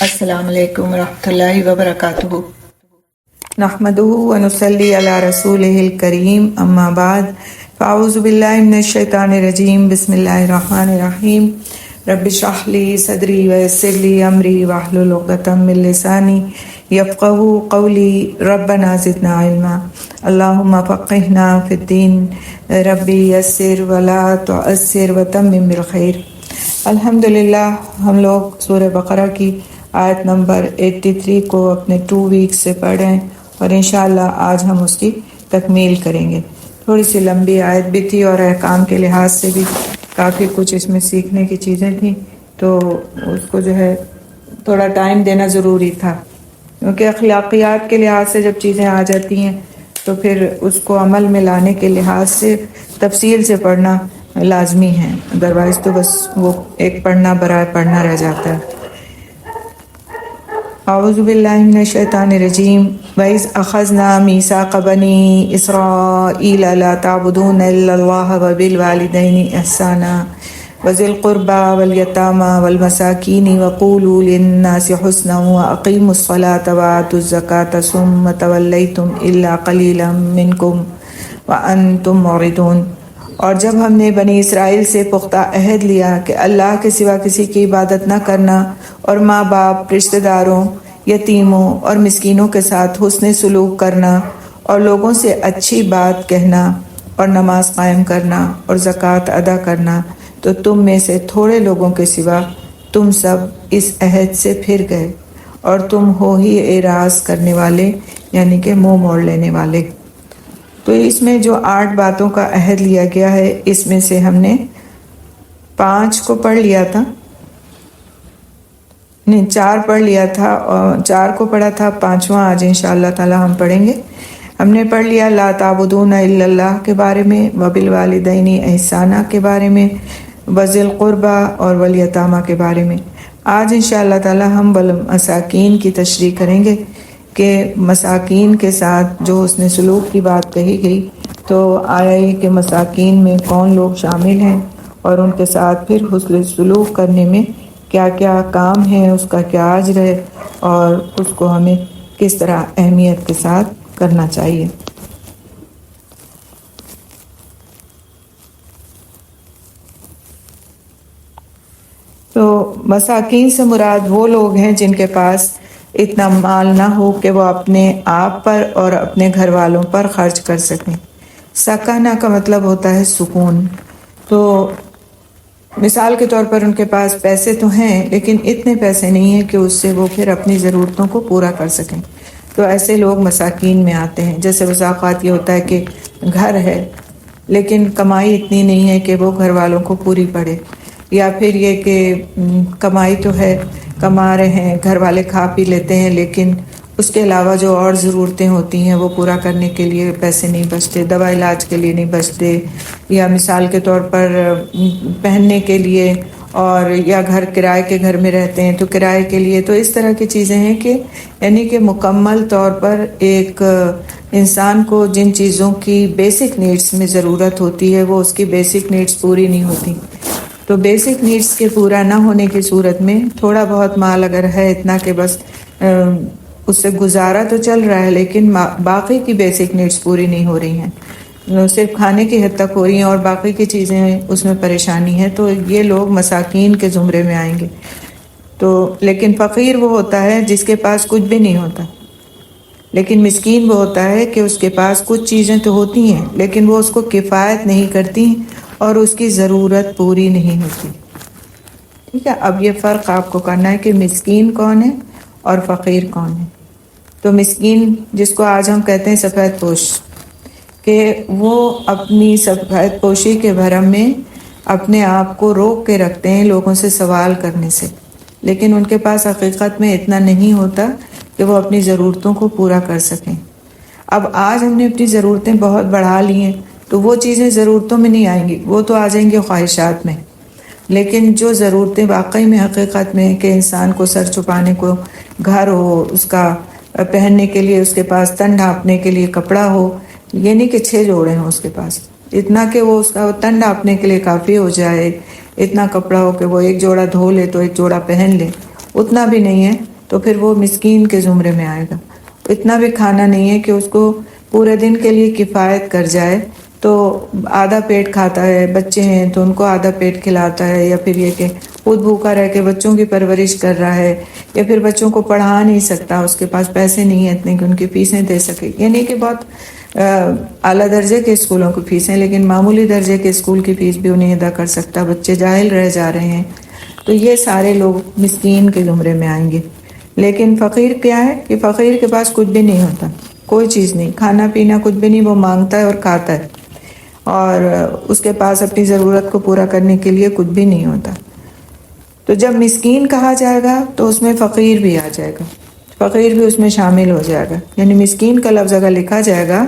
السلام علیکم ورحمۃ اللہ وبرکاتہ۔ نحمدہ ونصلی علی رسولہ الکریم، اما بعد فاعوذ باللہ من الشیطان الرجیم، بسم اللہ الرحمن الرحیم۔ رب اشرح لی صدری ویسر لی امری واحلل عقدۃ من لسانی یفقہوا قولی، ربنا زدنا علما، اللہم فقہنا فی الدین، ربی یسر ولا تعسر وتمم بالخیر۔ الحمدللہ ہم لوگ سورہ بقرہ کی آیت نمبر 83 کو اپنے 2 ویکس سے پڑھ رہے ہیں اور انشاءاللہ آج ہم اس کی تکمیل کریں گے۔ تھوڑی سی لمبی آیت بھی تھی اور احکام کے لحاظ سے بھی کافی کچھ اس میں سیکھنے کی چیزیں تھیں، تو اس کو جو ہے تھوڑا ٹائم دینا ضروری تھا، کیونکہ اخلاقیات کے لحاظ سے جب چیزیں آ جاتی ہیں تو پھر اس کو عمل میں لانے کے لحاظ سے تفصیل سے پڑھنا لازمی ہے، ادروائز تو بس وہ ایک پڑھنا برائے پڑھنا رہ جاتا ہے۔ اعوذ باللہ من الشیطان الرجیم، وَإِذْ أَخَذْنَا مِيثَاقَ بَنِي إِسْرَائِيلَ لَا تَعْبُدُونَ إِلَّا اللَّهَ وَبِالْوَالِدَيْنِ إِحْسَانًا وَذِي الْقُرْبَى وَالْيَتَامَى وَالْمَسَاكِينِ وَقُولُوا لِلنَّاسِ حُسْنًا وَأَقِيمُوا الصَّلَاةَ وَآتُوا الزَّكَاةَ ثُمَّ تَوَلَّيْتُمْ إِلَّا قَلِيلًا مِّنكُمْ وَأَنْتُمْ مُعْرِضُونَ۔ اور جب ہم نے بنی اسرائیل سے پختہ عہد لیا کہ اللہ کے سوا کسی کی عبادت نہ کرنا، اور ماں باپ، رشتہ داروں، یتیموں اور مسکینوں کے ساتھ حسن سلوک کرنا، اور لوگوں سے اچھی بات کہنا، اور نماز قائم کرنا اور زکوٰۃ ادا کرنا، تو تم میں سے تھوڑے لوگوں کے سوا تم سب اس عہد سے پھر گئے، اور تم ہو ہی اعراض کرنے والے، یعنی کہ منہ موڑ لینے والے۔ تو اس میں جو 8 باتوں کا عہد لیا گیا ہے، اس میں سے ہم نے 5 کو پڑھ لیا تھا، نہیں 4 پڑھ لیا تھا، اور 4 کو پڑھا تھا، 5واں آج انشاءاللہ تعالی ہم پڑھیں گے۔ ہم نے پڑھ لیا لا تعبدون الا اللہ کے بارے میں، وبالوالدین احسانہ کے بارے میں، وذی القربى اور والیتامى کے بارے میں۔ آج انشاءاللہ تعالی ہم والمساکین کی تشریح کریں گے کہ مساکین کے ساتھ جو حسن سلوک کی بات کہی گئی، تو آیا یہ کہ مساکین میں کون لوگ شامل ہیں، اور ان کے ساتھ پھر حسن سلوک کرنے میں کیا کیا کام ہے، اس کا کیا اجر ہے، اور اس کو ہمیں کس طرح اہمیت کے ساتھ کرنا چاہیے۔ تو مساکین سے مراد وہ لوگ ہیں جن کے پاس اتنا مال نہ ہو کہ وہ اپنے آپ پر اور اپنے گھر والوں پر خرچ کر سکیں۔ سکانہ کا مطلب ہوتا ہے سکون۔ تو مثال کے طور پر ان کے پاس پیسے تو ہیں لیکن اتنے پیسے نہیں ہیں کہ اس سے وہ پھر اپنی ضرورتوں کو پورا کر سکیں، تو ایسے لوگ مساکین میں آتے ہیں۔ جیسے بعض اوقات یہ ہوتا ہے کہ گھر ہے لیکن کمائی اتنی نہیں ہے کہ وہ گھر والوں کو پوری پڑے، یا پھر یہ کہ کمائی تو ہے، کما رہے ہیں، گھر والے کھا پی لیتے ہیں، لیکن اس کے علاوہ جو اور ضرورتیں ہوتی ہیں وہ پورا کرنے کے لیے پیسے نہیں بچتے، دوا علاج کے لیے نہیں بچتے، یا مثال کے طور پر پہننے کے لیے، اور یا گھر کرائے کے گھر میں رہتے ہیں تو کرائے کے لیے۔ تو اس طرح کی چیزیں ہیں کہ یعنی کہ مکمل طور پر ایک انسان کو جن چیزوں کی بیسک نیڈس میں ضرورت ہوتی ہے وہ اس کی بیسک نیڈس پوری نہیں ہوتی۔ تو بیسک نیڈس کے پورا نہ ہونے کی صورت میں تھوڑا بہت مال اگر ہے اتنا کہ بس اس سے گزارا تو چل رہا ہے، لیکن باقی کی بیسک نیڈس پوری نہیں ہو رہی ہیں، صرف کھانے کی حد تک ہو رہی ہیں اور باقی کی چیزیں اس میں پریشانی ہے، تو یہ لوگ مساکین کے زمرے میں آئیں گے۔ تو لیکن فقیر وہ ہوتا ہے جس کے پاس کچھ بھی نہیں ہوتا، لیکن مسکین وہ ہوتا ہے کہ اس کے پاس کچھ چیزیں تو ہوتی ہیں لیکن وہ اس کو کفایت نہیں کرتی اور اس کی ضرورت پوری نہیں ہوتی۔ ٹھیک ہے، اب یہ فرق آپ کو کرنا ہے کہ مسکین کون ہے اور فقیر کون ہے۔ تو مسکین جس کو آج ہم کہتے ہیں سفید پوش، کہ وہ اپنی سفید پوشی کے بھرم میں اپنے آپ کو روک کے رکھتے ہیں لوگوں سے سوال کرنے سے، لیکن ان کے پاس حقیقت میں اتنا نہیں ہوتا کہ وہ اپنی ضرورتوں کو پورا کر سکیں۔ اب آج ہم نے اپنی ضرورتیں بہت بڑھا لی ہیں تو وہ چیزیں ضرورتوں میں نہیں آئیں گی، وہ تو آ جائیں گی خواہشات میں، لیکن جو ضرورتیں واقعی میں حقیقت میں کہ انسان کو سر چھپانے کو گھر ہو، اس کا پہننے کے لیے اس کے پاس تن ڈھانپنے کے لیے کپڑا ہو، یہ نہیں کہ 6 جوڑے ہوں اس کے پاس، اتنا کہ وہ اس کا تن ڈھانپنے کے لیے کافی ہو جائے، اتنا کپڑا ہو کہ وہ ایک جوڑا دھو لے تو ایک جوڑا پہن لے، اتنا بھی نہیں ہے، تو پھر وہ مسکین کے زمرے میں آئے گا. اتنا بھی کھانا نہیں ہے کہ اس کو پورے دن کے لیے کفایت کر جائے، تو آدھا پیٹ کھاتا ہے، بچے ہیں تو ان کو آدھا پیٹ کھلاتا ہے، یا پھر یہ کہ خود بھوکا رہ کے بچوں کی پرورش کر رہا ہے، یا پھر بچوں کو پڑھا نہیں سکتا، اس کے پاس پیسے نہیں ہیں اتنے کہ ان کی فیسیں دے سکے. یہ نہیں کہ بہت اعلیٰ درجے کے اسکولوں کی فیسیں، لیکن معمولی درجے کے اسکول کی فیس بھی انہیں ادا کر سکتا، بچے جاہل رہ جا رہے ہیں. تو یہ سارے لوگ مسکین کے زمرے میں آئیں گے. لیکن فقیر کیا ہے کہ فقیر کے پاس کچھ بھی نہیں ہوتا، کوئی چیز نہیں، کھانا پینا کچھ بھی نہیں، وہ مانگتا ہے اور کھاتا ہے، اور اس کے پاس اپنی ضرورت کو پورا کرنے کے لیے کچھ بھی نہیں ہوتا. تو جب مسکین کہا جائے گا تو اس میں فقیر بھی آ جائے گا، فقیر بھی اس میں شامل ہو جائے گا. یعنی مسکین کا لفظ اگر لکھا جائے گا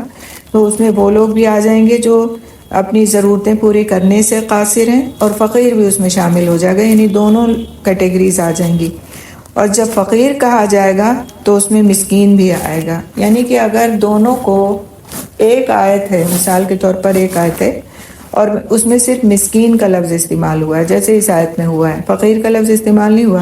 تو اس میں وہ لوگ بھی آ جائیں گے جو اپنی ضرورتیں پوری کرنے سے قاصر ہیں، اور فقیر بھی اس میں شامل ہو جائے گا، یعنی دونوں کیٹیگریز آ جائیں گی. اور جب فقیر کہا جائے گا تو اس میں مسکین بھی آئے گا. یعنی کہ اگر دونوں کو ایک آیت ہے، مثال کے طور پر ایک آیت ہے اور اس میں صرف مسکین کا لفظ استعمال ہوا ہے، جیسے اس آیت میں ہوا ہے، فقیر کا لفظ استعمال نہیں ہوا،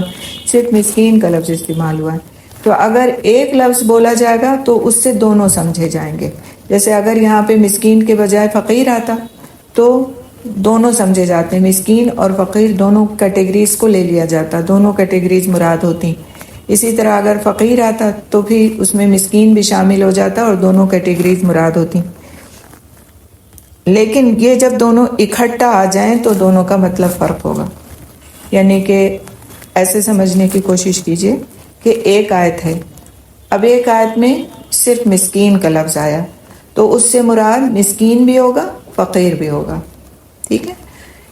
صرف مسکین کا لفظ استعمال ہوا ہے. تو اگر ایک لفظ بولا جائے گا تو اس سے دونوں سمجھے جائیں گے. جیسے اگر یہاں پہ مسکین کے بجائے فقیر آتا تو دونوں سمجھے جاتے ہیں، مسکین اور فقیر دونوں کیٹیگریز کو لے لیا جاتا، دونوں کیٹیگریز مراد ہوتی. اسی طرح اگر فقیر آتا تو پھر اس میں مسکین بھی شامل ہو جاتا اور دونوں کیٹیگریز مراد ہوتی. لیکن یہ جب دونوں اکٹھا آ جائیں تو دونوں کا مطلب فرق ہوگا. یعنی کہ ایسے سمجھنے کی کوشش کیجئے کہ ایک آیت ہے، اب ایک آیت میں صرف مسکین کا لفظ آیا تو اس سے مراد مسکین بھی ہوگا، فقیر بھی ہوگا. ٹھیک ہے.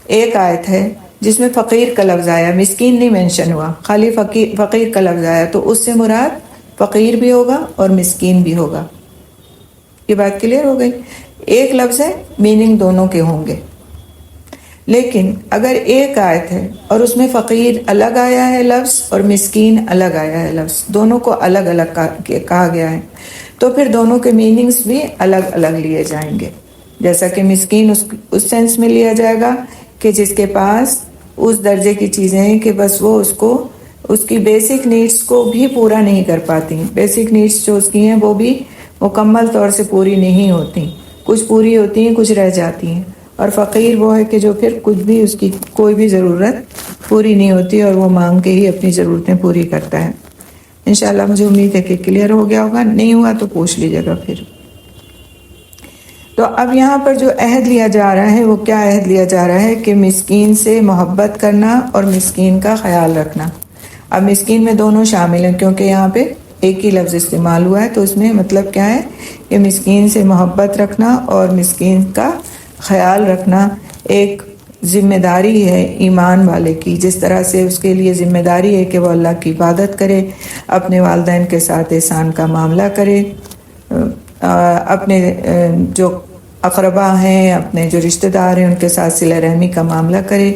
ایک آیت ہے جس میں فقیر کا لفظ آیا، مسکین نہیں مینشن ہوا، خالی فقیر کا لفظ آیا، تو اس سے مراد فقیر بھی ہوگا اور مسکین بھی ہوگا. یہ بات کلیئر ہو گئی. ایک لفظ ہے، میننگ دونوں کے ہوں گے. لیکن اگر ایک آیت ہے اور اس میں فقیر الگ آیا ہے لفظ اور مسکین الگ آیا ہے لفظ، دونوں کو الگ الگ کہا گیا ہے، تو پھر دونوں کے میننگز بھی الگ الگ لیے جائیں گے. جیسا کہ مسکین اس سینس میں لیا جائے گا کہ جس کے پاس اس درجے کی چیزیں ہیں کہ بس وہ اس کی بیسک نیڈز کو بھی پورا نہیں کر پاتی. بیسک نیڈز جو اس کی ہیں وہ بھی مکمل طور سے پوری نہیں ہوتی، کچھ پوری ہوتی ہیں، کچھ رہ جاتی ہیں. اور فقیر وہ ہے کہ جو پھر کچھ بھی اس کی کوئی بھی ضرورت پوری نہیں ہوتی اور وہ مانگ کے ہی اپنی ضرورتیں پوری کرتا ہے. انشاءاللہ مجھے امید ہے کہ کلیئر ہو گیا ہوگا، نہیں ہوا تو پوچھ لیجیے گا پھر. تو اب یہاں پر جو عہد لیا جا رہا ہے وہ کیا عہد لیا جا رہا ہے کہ مسکین سے محبت کرنا اور مسکین کا خیال رکھنا. اب مسکین میں دونوں شامل ہیں کیونکہ یہاں پہ ایک ہی لفظ استعمال ہوا ہے، تو اس میں مطلب کیا ہے کہ مسکین سے محبت رکھنا اور مسکین کا خیال رکھنا ایک ذمہ داری ہے ایمان والے کی. جس طرح سے اس کے لیے ذمہ داری ہے کہ وہ اللہ کی عبادت کرے، اپنے والدین کے ساتھ احسان کا معاملہ کرے، اپنے جو اقربا ہیں، اپنے جو رشتہ دار ہیں ان کے ساتھ صلہ رحمی کا معاملہ کرے،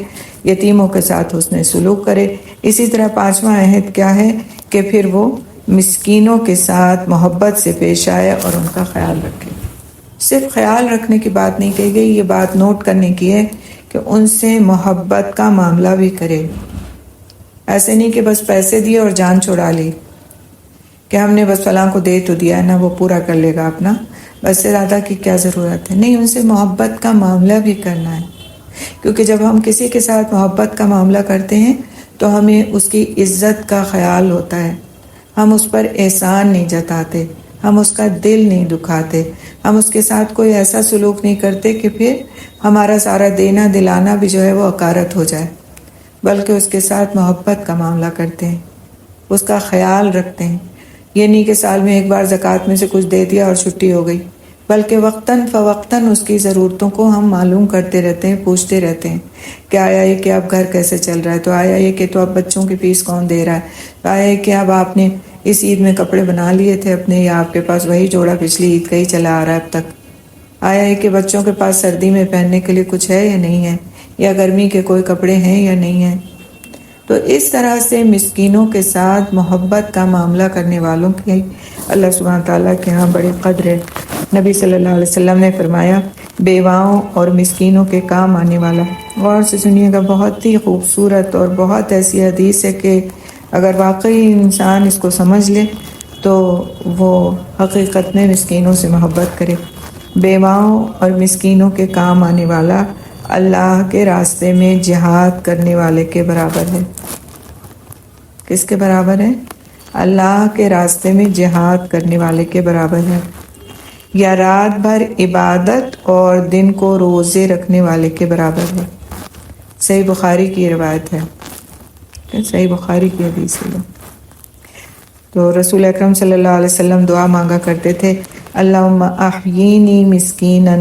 یتیموں کے ساتھ حسن سلوک کرے. اسی طرح پانچواں عہد کیا ہے کہ پھر وہ مسکینوں کے ساتھ محبت سے پیش آئے اور ان کا خیال رکھے. صرف خیال رکھنے کی بات نہیں کہی گئی، یہ بات نوٹ کرنے کی ہے کہ ان سے محبت کا معاملہ بھی کرے. ایسے نہیں کہ بس پیسے دیے اور جان چھڑا لی کہ ہم نے بس فلاں کو دے تو دیا ہے نا، وہ پورا کر لے گا اپنا، بس سے زیادہ کی کیا ضرورت ہے. نہیں، ان سے محبت کا معاملہ بھی کرنا ہے، کیونکہ جب ہم کسی کے ساتھ محبت کا معاملہ کرتے ہیں تو ہمیں اس کی عزت کا خیال ہوتا ہے، ہم اس پر احسان نہیں جتاتے، ہم اس کا دل نہیں دکھاتے، ہم اس کے ساتھ کوئی ایسا سلوک نہیں کرتے کہ پھر ہمارا سارا دینا دلانا بھی جو ہے وہ حقارت ہو جائے، بلکہ اس کے ساتھ محبت کا معاملہ کرتے ہیں، اس کا خیال رکھتے ہیں. یہ نہیں کہ سال میں ایک بار زکوٰۃ میں سے کچھ دے دیا اور چھٹی ہو گئی، بلکہ وقتاً فوقتاً اس کی ضرورتوں کو ہم معلوم کرتے رہتے ہیں، پوچھتے رہتے ہیں کہ آیا یہ کہ اب گھر کیسے چل رہا ہے، تو آیا یہ کہ تو اب بچوں کی فیس کون دے رہا ہے، تو آیا یہ کہ اب آپ نے اس عید میں کپڑے بنا لیے تھے اپنے، یا آپ کے پاس وہی جوڑا پچھلی عید کا ہی چلا آ رہا ہے اب تک. آیا یہ کہ بچوں کے پاس سردی میں پہننے کے لیے کچھ ہے یا نہیں ہے، یا گرمی کے کوئی کپڑے ہیں یا نہیں ہیں. تو اس طرح سے مسکینوں کے ساتھ محبت کا معاملہ کرنے والوں کی اللہ سبحانہ تعالیٰ کے ہاں بڑی قدر ہے. نبی صلی اللہ علیہ وسلم نے فرمایا بیواؤں اور مسکینوں کے کام آنے والا. غور سے سنیے گا، بہت ہی خوبصورت اور بہت ایسی حدیث ہے کہ اگر واقعی انسان اس کو سمجھ لے تو وہ حقیقت میں مسکینوں سے محبت کرے۔ بیواؤں اور مسکینوں کے کام آنے والا اللہ کے راستے میں جہاد کرنے والے کے برابر ہے۔ کس کے برابر ہے؟ اللہ کے راستے میں جہاد کرنے والے کے برابر ہے، یا رات بھر عبادت اور دن کو روزے رکھنے والے کے برابر ہے۔ صحیح بخاری کی روایت ہے، صحیح بخاری کی حدیث ہے۔ تو رسول اکرم صلی اللہ علیہ وسلم دعا مانگا کرتے تھے، اللہم احیینی مسکینا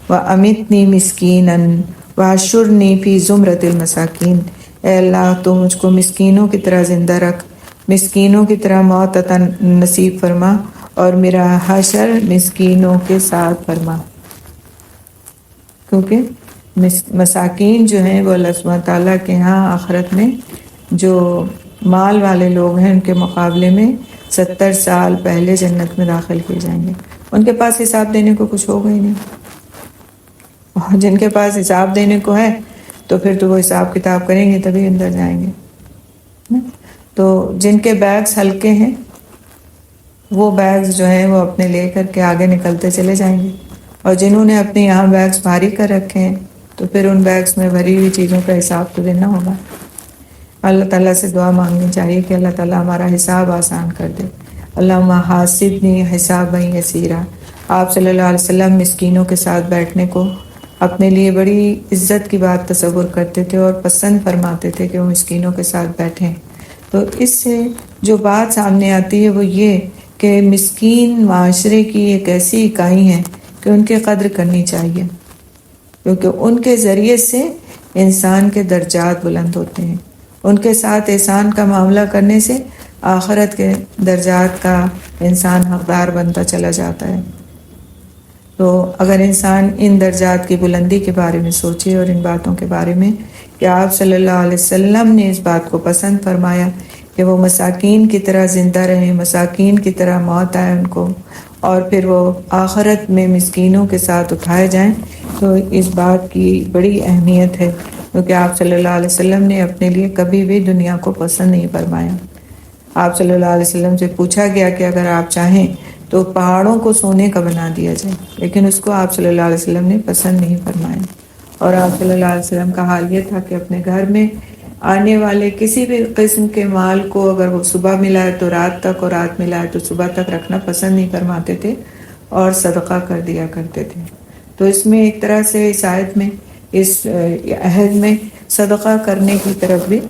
و امیتنی مسکینا و احشرنی فی زمرۃ المساکین۔ اے اللہ تو مجھ کو مسکینوں کی طرح زندہ رکھ، مسکینوں کی طرح موت عطا نصیب فرما، اور میرا حشر مسکینوں کے ساتھ فرما۔ کیونکہ مساکین جو ہیں وہ اللہ سبحانہ تعالیٰ کے ہاں آخرت میں جو مال والے لوگ ہیں ان کے مقابلے میں 70 سال پہلے جنت میں داخل کیے جائیں گے۔ ان کے پاس حساب دینے کو کچھ ہوگا ہی نہیں، اور جن کے پاس حساب دینے کو ہے تو پھر تو وہ حساب کتاب کریں گے تبھی اندر جائیں گے۔ تو جن کے بیگز ہلکے ہیں وہ بیگز جو ہیں وہ اپنے لے کر کے آگے نکلتے چلے جائیں گے، اور جنہوں نے اپنے یہاں بیگز بھاری کر رکھے ہیں تو پھر ان بیگز میں بھری ہوئی چیزوں کا حساب تو دینا ہوگا۔ اللہ تعالیٰ سے دعا مانگنی چاہیے کہ اللہ تعالیٰ ہمارا حساب آسان کر دے۔ اللہم حاسبنی حسابا یسیرا۔ آپ صلی اللہ علیہ وسلم مسکینوں کے ساتھ بیٹھنے کو اپنے لیے بڑی عزت کی بات تصور کرتے تھے اور پسند فرماتے تھے کہ وہ مسکینوں کے ساتھ بیٹھیں۔ تو اس سے جو بات سامنے آتی ہے وہ یہ کہ مسکین معاشرے کی ایک ایسی اکائی ہیں کہ ان کی قدر کرنی چاہیے، کیونکہ ان کے ذریعے سے انسان کے درجات بلند ہوتے ہیں۔ ان کے ساتھ احسان کا معاملہ کرنے سے آخرت کے درجات کا انسان حقدار بنتا چلا جاتا ہے۔ تو اگر انسان ان درجات کی بلندی کے بارے میں سوچے اور ان باتوں کے بارے میں کہ آپ صلی اللہ علیہ وسلم نے اس بات کو پسند فرمایا کہ وہ مساکین کی طرح زندہ رہیں، مساکین کی طرح موت آئے ان کو، اور پھر وہ آخرت میں مسکینوں کے ساتھ اٹھائے جائیں، تو اس بات کی بڑی اہمیت ہے، کیونکہ آپ صلی اللہ علیہ وسلم نے اپنے لیے کبھی بھی دنیا کو پسند نہیں فرمایا۔ آپ صلی اللہ علیہ وسلم سے پوچھا گیا کہ اگر آپ چاہیں تو پہاڑوں کو سونے کا بنا دیا جائے، لیکن اس کو آپ صلی اللہ علیہ وسلم نے پسند نہیں فرمایا۔ اور آپ صلی اللہ علیہ وسلم کا حال یہ تھا کہ اپنے گھر میں آنے والے کسی بھی قسم کے مال کو اگر وہ صبح ملا ہے تو رات تک، اور رات ملا ہے تو صبح تک رکھنا پسند نہیں فرماتے تھے اور صدقہ کر دیا کرتے تھے۔ تو اس میں ایک طرح سے اس آیت میں، اس عہد میں صدقہ کرنے کی طرف بھی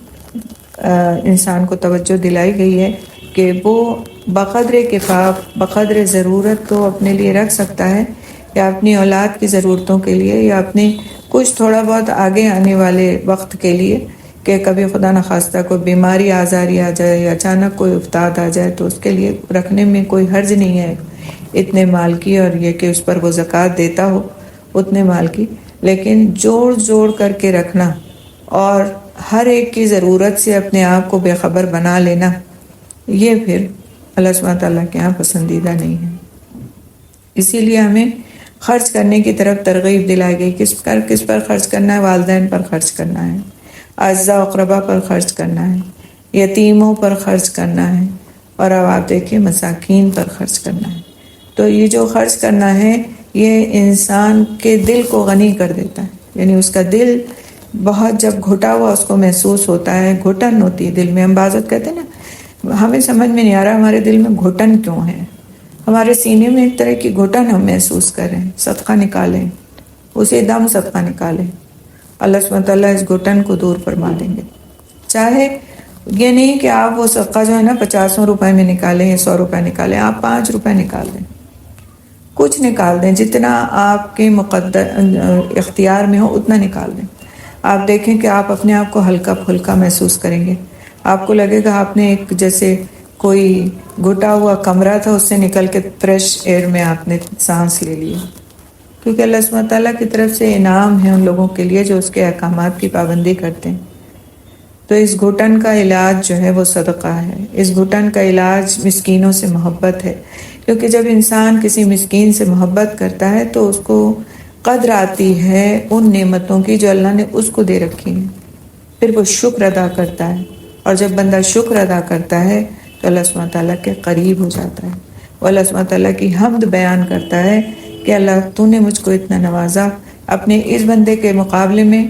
انسان کو توجہ دلائی گئی ہے کہ وہ بقدر کفاف، بقدر ضرورت تو اپنے لیے رکھ سکتا ہے، یا اپنی اولاد کی ضرورتوں کے لیے، یا اپنے کچھ تھوڑا بہت آگے آنے والے وقت کے لیے کہ کبھی خدا نخواستہ کوئی بیماری آزاری آ جائے یا اچانک کوئی افتاد آ جائے تو اس کے لیے رکھنے میں کوئی حرج نہیں ہے اتنے مال کی، اور یہ کہ اس پر وہ زکوٰۃ دیتا ہو اتنے مال کی۔ لیکن جوڑ جوڑ کر کے رکھنا اور ہر ایک کی ضرورت سے اپنے آپ کو بے خبر بنا لینا، یہ پھر اللہ سبحانہ تعالیٰ کے یہاں پسندیدہ نہیں ہے۔ اسی لیے ہمیں خرچ کرنے کی طرف ترغیب دلائی گئی۔ کس پر خرچ کرنا ہے؟ والدین پر خرچ کرنا ہے، اعزاء و اقربا پر خرچ کرنا ہے، یتیموں پر خرچ کرنا ہے، اور اب آپ دیکھیں مساکین پر خرچ کرنا ہے۔ تو یہ جو خرچ کرنا ہے یہ انسان کے دل کو غنی کر دیتا ہے، یعنی اس کا دل بہت جب گھٹا ہوا اس کو محسوس ہوتا ہے، گھٹن ہوتی ہے دل میں۔ ہم بعضت کہتے ہیں نا، ہمیں سمجھ میں نہیں آ رہا ہمارے دل میں گھٹن کیوں ہے، ہمارے سینے میں ایک طرح کی گھٹن ہم محسوس کر رہے ہیں، صدقہ نکالیں، اسی دم صدقہ نکالیں، اللہ سبحانہ تعالیٰ اس گھٹن کو دور فرما دیں گے۔ چاہے یہ نہیں کہ آپ وہ صدقہ جو ہے نا 50 روپے میں نکالیں یا 100 روپے نکالیں، آپ 5 روپے نکال دیں، کچھ نکال دیں، جتنا آپ کے اختیار میں ہو اتنا نکال دیں۔ آپ دیکھیں کہ آپ اپنے آپ کو ہلکا پھلکا محسوس کریں گے، آپ کو لگے گا آپ نے ایک جیسے کوئی گھٹا ہوا کمرہ تھا اس سے نکل کے فریش ایئر میں آپ نے سانس لے لی، کیونکہ اللہ سبحانہ تعالیٰ کی طرف سے انعام ہے ان لوگوں کے لیے جو اس کے احکامات کی پابندی کرتے ہیں۔ تو اس گھٹن کا علاج جو ہے وہ صدقہ ہے، اس گھٹن کا علاج مسکینوں سے محبت ہے، کیونکہ جب انسان کسی مسکین سے محبت کرتا ہے تو اس کو قدر آتی ہے ان نعمتوں کی جو اللہ نے اس کو دے رکھی ہیں، پھر وہ شکر ادا کرتا ہے، اور جب بندہ شکر ادا کرتا ہے تو اللہ سبحانہ تعالیٰ کے قریب ہو جاتا ہے. وہ اللہ سبحانہ تعالیٰ کی حمد بیان کرتا ہے کہ اللہ تو نے مجھ کو اتنا نوازا اپنے اس بندے کے مقابلے میں،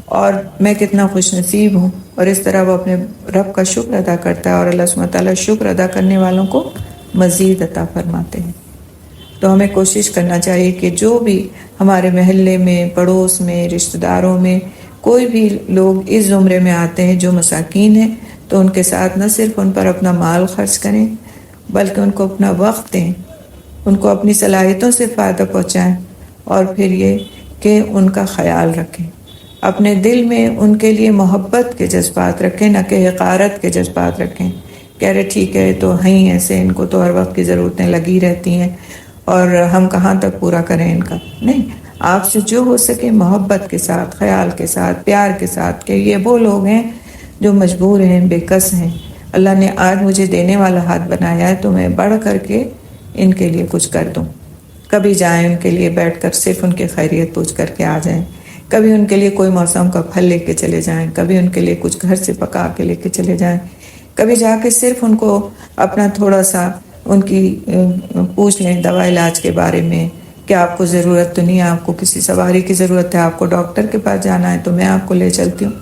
اور میں کتنا خوش نصیب ہوں. اور اس طرح وہ اپنے رب کا شکر ادا کرتا ہے، اور اللہ سبحانہ تعالیٰ شکر ادا کرنے والوں کو مزید عطا فرماتے ہیں. تو ہمیں کوشش کرنا چاہیے کہ جو بھی ہمارے محلے میں، پڑوس میں، رشتہ داروں میں کوئی بھی لوگ اس زمرے میں آتے ہیں جو مساکین ہیں، تو ان کے ساتھ نہ صرف ان پر اپنا مال خرچ کریں بلکہ ان کو اپنا وقت دیں، ان کو اپنی صلاحیتوں سے فائدہ پہنچائیں، اور پھر یہ کہ ان کا خیال رکھیں. اپنے دل میں ان کے لیے محبت کے جذبات رکھیں، نہ کہ حقارت کے جذبات رکھیں. کہہ رہے ٹھیک ہے تو ہیں ایسے، ان کو تو ہر وقت کی ضرورتیں لگی رہتی ہیں اور ہم کہاں تک پورا کریں ان کا. نہیں، آپ سے جو ہو سکے محبت کے ساتھ، خیال کے ساتھ، پیار کے ساتھ کہ یہ وہ لوگ ہیں جو مجبور ہیں، بے کس ہیں. اللہ نے آج مجھے دینے والا ہاتھ بنایا ہے تو میں بڑھ کر کے ان کے لیے کچھ کر دوں. کبھی جائیں ان کے لیے بیٹھ کر صرف ان کی خیریت پوچھ کر کے آ جائیں، کبھی ان کے لیے کوئی موسم کا پھل لے کے چلے جائیں، کبھی ان کے لیے کچھ گھر سے پکا کے لے کے چلے جائیں، کبھی جا کے صرف ان کو اپنا تھوڑا سا ان کی پوچھ لیں دوا علاج کے بارے میں کہ آپ کو ضرورت تو نہیں ہے، آپ کو کسی سواری کی ضرورت ہے، آپ کو ڈاکٹر کے پاس جانا ہے تو میں آپ کو لے چلتی ہوں.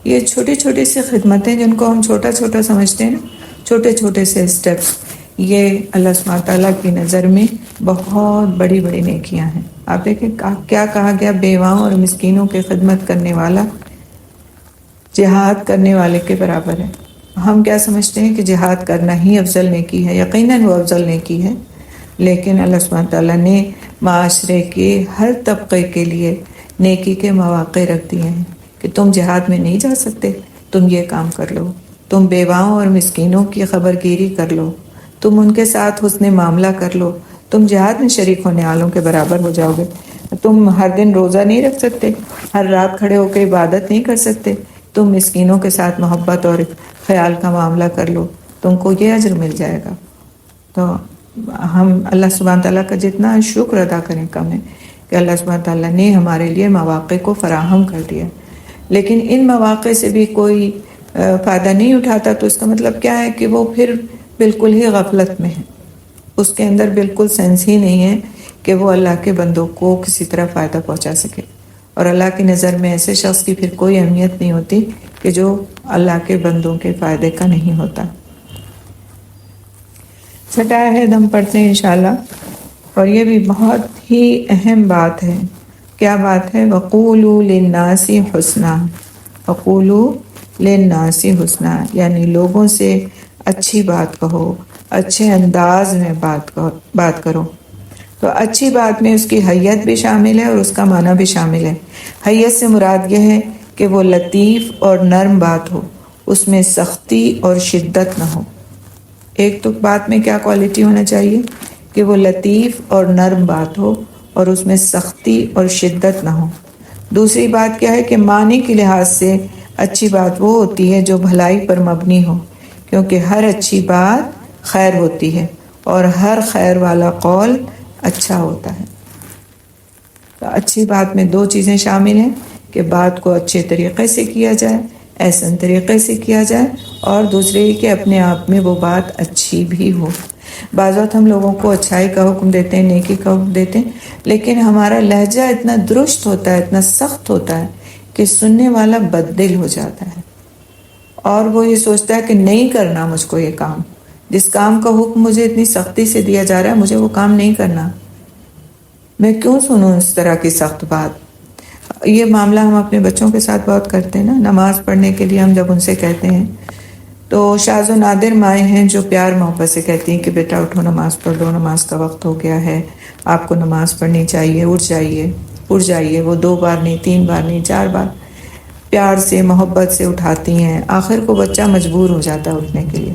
یہ چھوٹی چھوٹی سی خدمتیں جن کو ہم چھوٹا چھوٹا سمجھتے ہیں نا، چھوٹے چھوٹے سے اسٹیپس، یہ اللہ سبحانہ تعالیٰ کی نظر میں بہت بڑی بڑی نیکیاں ہیں. آپ دیکھیں کیا کہا گیا، بیواؤں اور مسکینوں کی خدمت کرنے والا جہاد کرنے والے کے برابر ہے. ہم کیا سمجھتے ہیں کہ جہاد کرنا ہی افضل نیکی ہے، یقیناً وہ افضل نیکی ہے، لیکن اللہ سبحانہ تعالیٰ نے معاشرے کے ہر طبقے کے لیے نیکی کے مواقع رکھ دیے ہیں کہ تم جہاد میں نہیں جا سکتے، تم یہ کام کر لو، تم بیواؤں اور مسکینوں کی خبرگیری کر لو، تم ان کے ساتھ حسن معاملہ کر لو، تم جہاد میں شریک ہونے والوں کے برابر ہو جاؤ گے. تم ہر دن روزہ نہیں رکھ سکتے، ہر رات کھڑے ہو کے عبادت نہیں کر سکتے، تم مسکینوں کے ساتھ محبت اور خیال کا معاملہ کر لو، تم کو یہ اجر مل جائے گا. تو ہم اللہ سبحانہ تعالیٰ کا جتنا شکر ادا کریں کم ہے کہ اللہ سبحانہ تعالیٰ نے ہمارے لیے مواقع کو فراہم کر دیا. لیکن ان مواقع سے بھی کوئی فائدہ نہیں اٹھاتا تو اس کا مطلب کیا ہے کہ وہ پھر بالکل ہی غفلت میں ہے، اس کے اندر بالکل سینس ہی نہیں ہے کہ وہ اللہ کے بندوں کو کسی طرح فائدہ پہنچا سکے. اور اللہ کی نظر میں ایسے شخص کی پھر کوئی اہمیت نہیں ہوتی کہ جو اللہ کے بندوں کے فائدے کا نہیں ہوتا. چھٹا عہد ہم پڑھتے ہیں انشاءاللہ، اور یہ بھی بہت ہی اہم بات ہے. کیا بات ہے؟ وَقُولُوا لِلنَّاسِ حُسْنًا، وَقُولُوا لِلنَّاسِ حُسْنًا، یعنی لوگوں سے اچھی بات کہو، اچھے انداز میں بات کرو. تو اچھی بات میں اس کی حیت بھی شامل ہے اور اس کا معنی بھی شامل ہے. حیت سے مراد یہ ہے کہ وہ لطیف اور نرم بات ہو، اس میں سختی اور شدت نہ ہو. ایک تو بات میں کیا کوالٹی ہونا چاہیے کہ وہ لطیف اور نرم بات ہو اور اس میں سختی اور شدت نہ ہو. دوسری بات کیا ہے کہ معنی کے لحاظ سے اچھی بات وہ ہوتی ہے جو بھلائی پر مبنی ہو، کیونکہ ہر اچھی بات خیر ہوتی ہے اور ہر خیر والا قول اچھا ہوتا ہے. تو اچھی بات میں دو چیزیں شامل ہیں کہ بات کو اچھے طریقے سے کیا جائے، احسن طریقے سے کیا جائے، اور دوسرے یہ کہ اپنے آپ میں وہ بات اچھی بھی ہو. بعض وقت ہم لوگوں کو اچھائی کا حکم دیتے ہیں، نیکی کا حکم دیتے ہیں، لیکن ہمارا لہجہ اتنا درست ہوتا ہے، اتنا سخت ہوتا ہے کہ سننے والا بددل ہو جاتا ہے اور وہ یہ سوچتا ہے کہ نہیں کرنا مجھ کو یہ کام، جس کام کا حکم مجھے اتنی سختی سے دیا جا رہا ہے مجھے وہ کام نہیں کرنا، میں کیوں سنوں اس طرح کی سخت بات. یہ معاملہ ہم اپنے بچوں کے ساتھ بہت کرتے ہیں نا. نماز پڑھنے کے لیے ہم جب ان سے کہتے ہیں تو شاذ و نادر مائیں ہیں جو پیار محبت سے کہتی ہیں کہ بیٹا اٹھو نماز پڑھ لو، نماز کا وقت ہو گیا ہے، آپ کو نماز پڑھنی چاہیے، اٹھ جائیے. وہ 2 بار نہیں، 3 بار نہیں، 4 بار پیار سے محبت سے اٹھاتی ہیں. آخر کو بچہ مجبور ہو جاتا ہے اٹھنے کے لیے.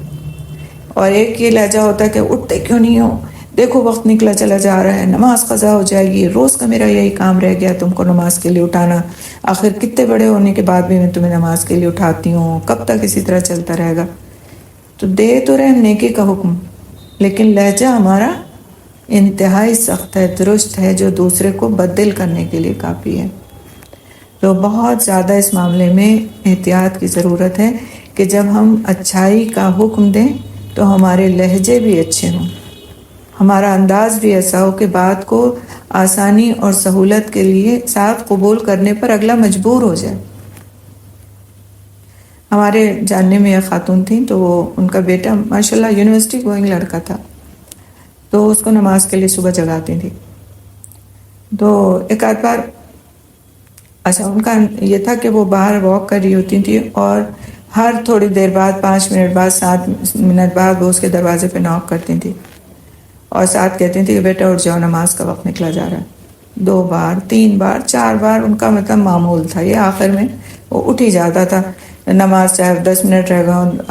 اور ایک یہ لہجہ ہوتا ہے کہ اٹھتے کیوں نہیں ہو، دیکھو وقت نکلا چلا جا رہا ہے، نماز قضا ہو جائے گی، روز کا میرا یہی کام رہ گیا تم کو نماز کے لیے اٹھانا، آخر کتنے بڑے ہونے کے بعد بھی میں تمہیں نماز کے لیے اٹھاتی ہوں، کب تک اسی طرح چلتا رہے گا. تو دے تو رہے نیکی کا حکم، لیکن لہجہ ہمارا انتہائی سخت ہے، درست ہے، جو دوسرے کو بددل کرنے کے لیے کافی ہے. تو بہت زیادہ اس معاملے میں احتیاط کی ضرورت ہے کہ جب ہم اچھائی کا حکم دیں تو ہمارے لہجے بھی اچھے ہوں، ہمارا انداز بھی ایسا ہو کہ بات کو آسانی اور سہولت کے لیے ساتھ قبول کرنے پر اگلا مجبور ہو جائے۔ ہمارے جاننے میں ایک خاتون تھیں، تو وہ ان کا بیٹا ماشاءاللہ یونیورسٹی گوئنگ لڑکا تھا، تو اس کو نماز کے لیے صبح جگاتی تھی۔ تو ایک آدھ بار اچھا ان کا یہ تھا کہ وہ باہر واک کر رہی ہوتی تھی، اور ہر تھوڑی دیر بعد 5 منٹ بعد 7 منٹ بعد وہ اس کے دروازے پہ ناک کرتی تھی اور ساتھ کہتی تھی کہ بیٹا اٹھ جاؤ، نماز کا وقت نکلا جا رہا ہے۔ 2 بار 3 بار 4 بار ان کا مطلب معمول تھا یہ، آخر میں وہ اٹھ ہی جاتا تھا، نماز چاہے 10 منٹ رہ گئے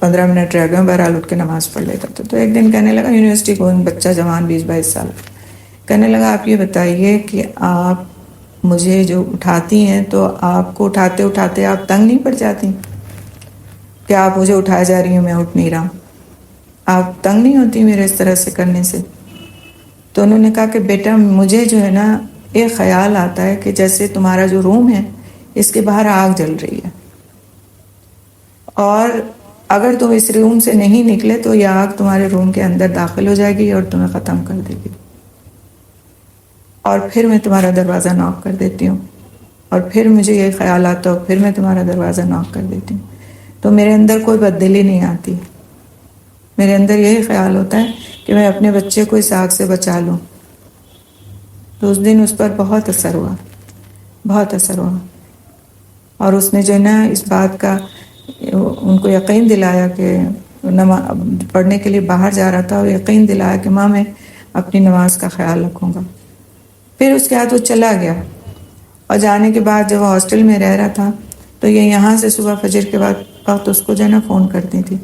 15 منٹ رہ گئے، بہرحال اٹھ کے نماز پڑھ لیتا تھا۔ تو ایک دن کہنے لگا، یونیورسٹی کو بچہ جوان 20-22 سال، کہنے لگا آپ یہ بتائیے کہ آپ مجھے جو اٹھاتی ہیں تو آپ کو اٹھاتے اٹھاتے آپ تنگ نہیں پڑ جاتی کہ آپ مجھے اٹھائے جا رہی ہوں میں اٹھ نہیں رہا ہوں، آپ تنگ نہیں ہوتی میرے اس طرح سے کرنے سے؟ تو انہوں نے کہا کہ بیٹا مجھے جو ہے نا ایک خیال آتا ہے کہ جیسے تمہارا جو روم ہے اس کے باہر آگ جل رہی ہے، اور اگر تم اس روم سے نہیں نکلے تو یہ آگ تمہارے روم کے اندر داخل ہو جائے گی اور تمہیں ختم کر دے گی، اور پھر میں تمہارا دروازہ ناک کر دیتی ہوں، اور پھر مجھے یہ خیال آتا ہو پھر میں تمہارا دروازہ ناک کر دیتی ہوں، تو میرے اندر کوئی بددلی نہیں آتی، میرے اندر یہی خیال ہوتا ہے کہ میں اپنے بچے کو اس آگ سے بچا لوں۔ تو اس دن اس پر بہت اثر ہوا، بہت اثر ہوا، اور اس نے جو ہے نا اس بات کا ان کو یقین دلایا کہ نماز پڑھنے کے لیے باہر جا رہا تھا، اور یقین دلایا کہ ماں میں اپنی نماز کا خیال رکھوں گا۔ پھر اس کے بعد وہ چلا گیا، اور جانے کے بعد جب وہ ہاسٹل میں رہ رہا تھا تو یہ یہاں سے صبح فجر کے بعد وقت اس کو جو ہے نا فون کرتی تھی،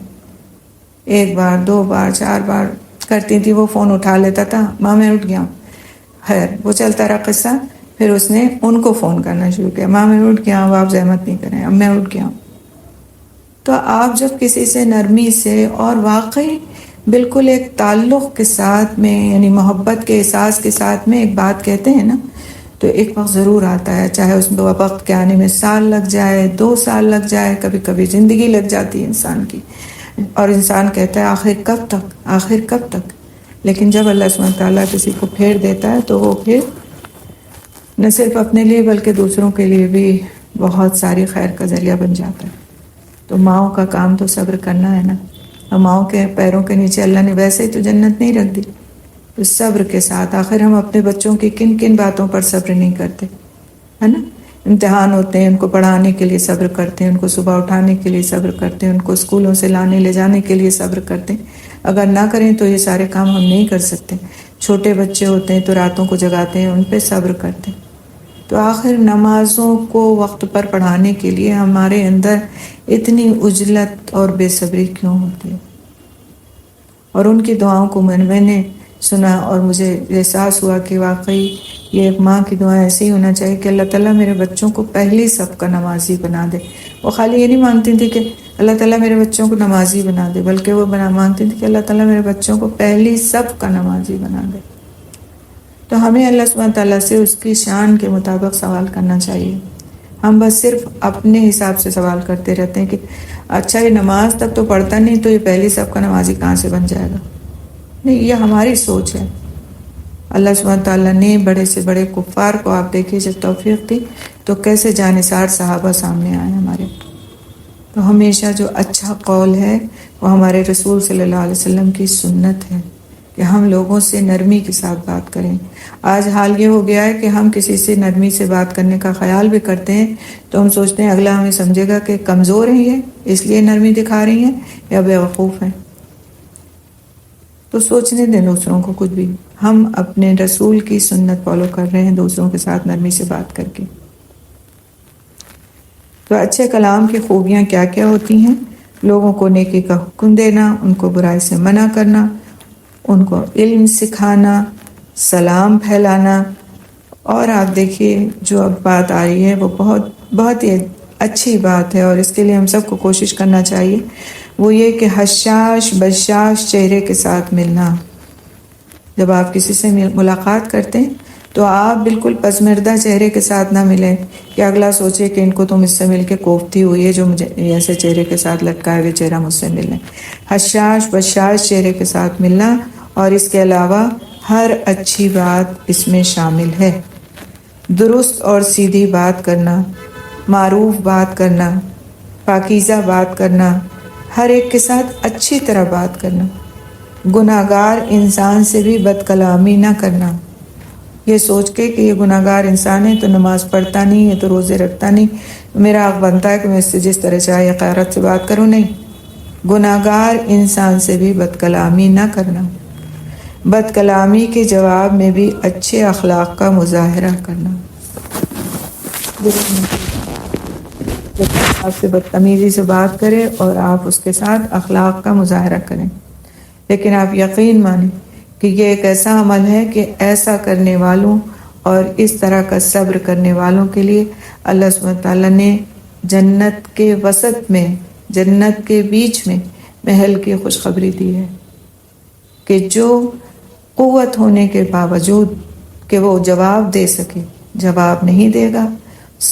1 بار 2 بار 4 بار کرتی تھی، وہ فون اٹھا لیتا تھا، ماں میں اٹھ گیا ہوں، خیر وہ چلتا رہا قصہ۔ پھر اس نے ان کو فون کرنا شروع کیا، ماں میں اٹھ گیا ہوں، آپ زحمت نہیں کریں، اب میں اٹھ گیا ہوں۔ تو آپ جب کسی سے نرمی سے اور واقعی بالکل ایک تعلق کے ساتھ میں، یعنی محبت کے احساس کے ساتھ میں ایک بات کہتے ہیں نا، تو ایک وقت ضرور آتا ہے، چاہے اس وقت کے آنے میں سال لگ جائے 2 سال لگ جائے، کبھی کبھی زندگی لگ جاتی ہے انسان کی، اور انسان کہتا ہے آخر کب تک، آخر کب تک؟ لیکن جب اللہ سبحانہ تعالیٰ کسی کو پھیر دیتا ہے تو وہ پھر نہ صرف اپنے لیے بلکہ دوسروں کے لیے بھی بہت ساری خیر کا ذریعہ بن جاتا ہے۔ تو ماؤں کا کام تو صبر کرنا ہے نا، اور ماؤں کے پیروں کے نیچے اللہ نے ویسے ہی تو جنت نہیں رکھ دی، تو صبر کے ساتھ آخر ہم اپنے بچوں کی کن کن باتوں پر صبر نہیں کرتے، ہے نا؟ امتحان ہوتے ہیں، ان کو پڑھانے کے لیے صبر کرتے ہیں، ان کو صبح اٹھانے کے لیے صبر کرتے ہیں، ان کو اسکولوں سے لانے لے جانے کے لیے صبر کرتے ہیں، اگر نہ کریں تو یہ سارے کام ہم نہیں کر سکتے۔ چھوٹے بچے ہوتے ہیں تو راتوں کو جگاتے ہیں، ان پہ صبر کرتے ہیں۔ تو آخر نمازوں کو وقت پر پڑھانے کے لیے ہمارے اندر اتنی عجلت اور بے صبری کیوں ہوتی ہے؟ اور ان کی دعاؤں کو میں نے سنا اور مجھے احساس ہوا کہ واقعی یہ ایک ماں کی دعا ایسے ہی ہونا چاہیے کہ اللہ تعالیٰ میرے بچوں کو پہلی صف کا نمازی بنا دے۔ وہ خالی یہ نہیں مانگتی تھی کہ اللہ تعالیٰ میرے بچوں کو نمازی بنا دے، بلکہ وہ مانگتی تھی کہ اللہ تعالیٰ میرے بچوں کو پہلی صف کا نمازی بنا دے۔ تو ہمیں اللہ سبحانہ تعالیٰ سے اس کی شان کے مطابق سوال کرنا چاہیے۔ ہم بس صرف اپنے حساب سے سوال کرتے رہتے ہیں کہ اچھا یہ نماز تک تو پڑھتا نہیں تو یہ پہلی صف کا نمازی کہاں سے بن جائے گا؟ نہیں، یہ ہماری سوچ ہے۔ اللہ سبحانہ تعالیٰ نے بڑے سے بڑے کفار کو آپ دیکھیے جب توفیق دی تو کیسے جانثار صحابہ سامنے آئے ہمارے۔ تو ہمیشہ جو اچھا قول ہے وہ ہمارے رسول صلی اللہ علیہ وسلم کی سنت ہے کہ ہم لوگوں سے نرمی کے ساتھ بات کریں۔ آج حال یہ ہو گیا ہے کہ ہم کسی سے نرمی سے بات کرنے کا خیال بھی کرتے ہیں تو ہم سوچتے ہیں اگلا ہمیں سمجھے گا کہ کمزور ہیں یہ اس لیے نرمی دکھا رہی ہیں یا بیوقوف ہیں۔ تو سوچنے دیں دوسروں کو کچھ بھی، ہم اپنے رسول کی سنت فالو کر رہے ہیں دوسروں کے ساتھ نرمی سے بات کر کے۔ تو اچھے کلام کی خوبیاں کیا کیا ہوتی ہیں؟ لوگوں کو نیکی کا حکم دینا، ان کو برائی سے منع کرنا، ان کو علم سکھانا، سلام پھیلانا، اور آپ دیکھیے جو اب بات آ رہی ہے وہ بہت ہی اچھی بات ہے اور اس کے لیے ہم سب کو کوشش کرنا چاہیے، وہ یہ کہ حشاش بشاش چہرے کے ساتھ ملنا۔ جب آپ کسی سے ملاقات کرتے ہیں تو آپ بالکل پسمردہ چہرے کے ساتھ نہ ملیں کہ اگلا سوچے کہ ان کو تم اس سے مل کے کوفتی ہوئی ہے جو مجھے ایسے چہرے کے ساتھ لٹکائے ہوئے چہرہ مجھ سے ملنے۔ حشاش بشاش چہرے کے ساتھ ملنا، اور اس کے علاوہ ہر اچھی بات اس میں شامل ہے۔ درست اور سیدھی بات کرنا، معروف بات کرنا، پاکیزہ بات کرنا، ہر ایک کے ساتھ اچھی طرح بات کرنا، گناہگار انسان سے بھی بد کلامی نہ کرنا، یہ سوچ کے کہ یہ گناہگار انسان ہے تو نماز پڑھتا نہیں ہے تو روزے رکھتا نہیں، میرا حق بنتا ہے کہ میں اس سے جس طرح چاہے غیرت سے بات کروں، نہیں، گناہگار انسان سے بھی بد کلامی نہ کرنا، بد کلامی کے جواب میں بھی اچھے اخلاق کا مظاہرہ کرنا۔ جب آپ سے بدتمیزی سے بات کرے اور آپ اس کے ساتھ اخلاق کا مظاہرہ کریں، لیکن آپ یقین مانیں کہ یہ ایک ایسا عمل ہے کہ ایسا کرنے والوں اور اس طرح کا صبر کرنے والوں کے لیے اللہ سبحانہ تعالیٰ نے جنت کے وسط میں، جنت کے بیچ میں محل کی خوشخبری دی ہے کہ جو قوت ہونے کے باوجود کہ وہ جواب دے سکے، جواب نہیں دے گا،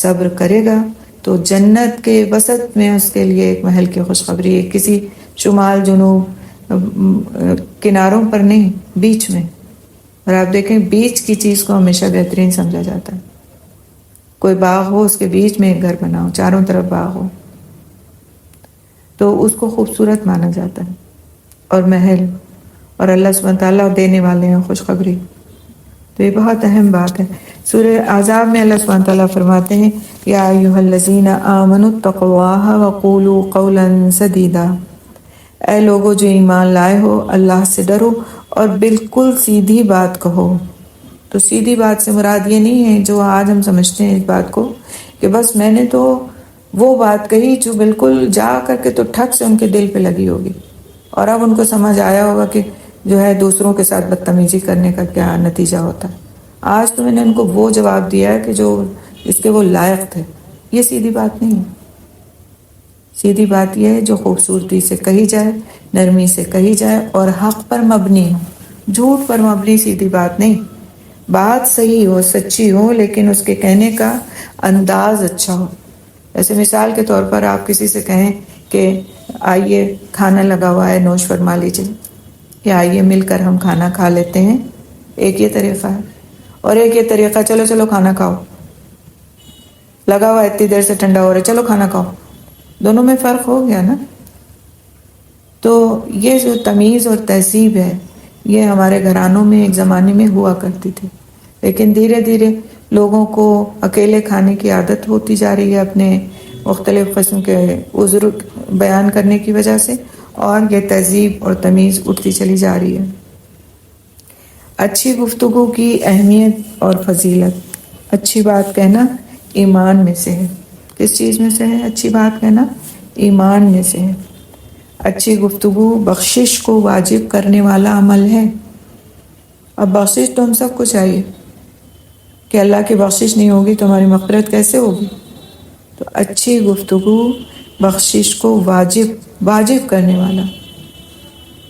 صبر کرے گا، تو جنت کے وسط میں اس کے لیے ایک محل کی خوشخبری ہے، کسی شمال جنوب کناروں پر نہیں، بیچ میں۔ اور آپ دیکھیں بیچ کی چیز کو ہمیشہ بہترین سمجھا جاتا ہے۔ کوئی باغ ہو، اس کے بیچ میں ایک گھر بنا ہو، چاروں طرف باغ ہو، تو اس کو خوبصورت مانا جاتا ہے اور محل، اور اللہ سبحانہ تعالیٰ دینے والے ہیں خوشخبری، تو یہ بہت اہم بات ہے۔ سورہ احزاب میں اللہ سبحانہ تعالیٰ فرماتے ہیں یا ایھا الذین آمنوا اتقوا اللہ وقولوا قولا سدیدا، اے لوگو جو ایمان لائے ہو، اللہ سے ڈرو اور بالکل سیدھی بات کہو۔ تو سیدھی بات سے مراد یہ نہیں ہے جو آج ہم سمجھتے ہیں اس بات کو کہ بس میں نے تو وہ بات کہی جو بالکل جا کر کے تو ٹھک سے ان کے دل پہ لگی ہوگی، اور اب ان کو سمجھ آیا ہوگا کہ جو ہے دوسروں کے ساتھ بدتمیزی کرنے کا کیا نتیجہ ہوتا ہے۔ آج تو میں نے ان کو وہ جواب دیا ہے کہ جو اس کے وہ لائق تھے۔ یہ سیدھی بات نہیں ہے۔ سیدھی بات یہ ہے جو خوبصورتی سے کہی جائے، نرمی سے کہی جائے اور حق پر مبنی ہو، جھوٹ پر مبنی سیدھی بات نہیں۔ بات صحیح ہو، سچی ہو، لیکن اس کے کہنے کا انداز اچھا ہو۔ ایسے مثال کے طور پر آپ کسی سے کہیں کہ آئیے کھانا لگا ہوا ہے، نوش فرما لیجیے، یا آئیے مل کر ہم کھانا کھا لیتے ہیں، ایک یہ طریقہ ہے، اور ایک یہ طریقہ چلو چلو کھانا کھاؤ، لگا ہوا اتنی دیر سے ٹھنڈا ہو رہا ہے، چلو کھانا کھاؤ۔ دونوں میں فرق ہو گیا نا۔ تو یہ جو تمیز اور تہذیب ہے یہ ہمارے گھرانوں میں ایک زمانے میں ہوا کرتی تھی، لیکن دھیرے دھیرے لوگوں کو اکیلے کھانے کی عادت ہوتی جا رہی ہے اپنے مختلف قسم کے عذر بیان کرنے کی وجہ سے، اور یہ تہذیب اور تمیز اٹھتی چلی جا رہی ہے۔ اچھی گفتگو کی اہمیت اور فضیلت۔ اچھی بات کہنا ایمان میں سے ہے۔ کس چیز میں سے ہے اچھی بات کہنا؟ ایمان میں سے ہے۔ اچھی گفتگو بخشش کو واجب کرنے والا عمل ہے۔ اب بخشش تو ہم سب کو چاہیے، کہ اللہ کی بخشش نہیں ہوگی تو ہماری مغفرت کیسے ہوگی؟ تو اچھی گفتگو بخشش کو واجب کرنے والا۔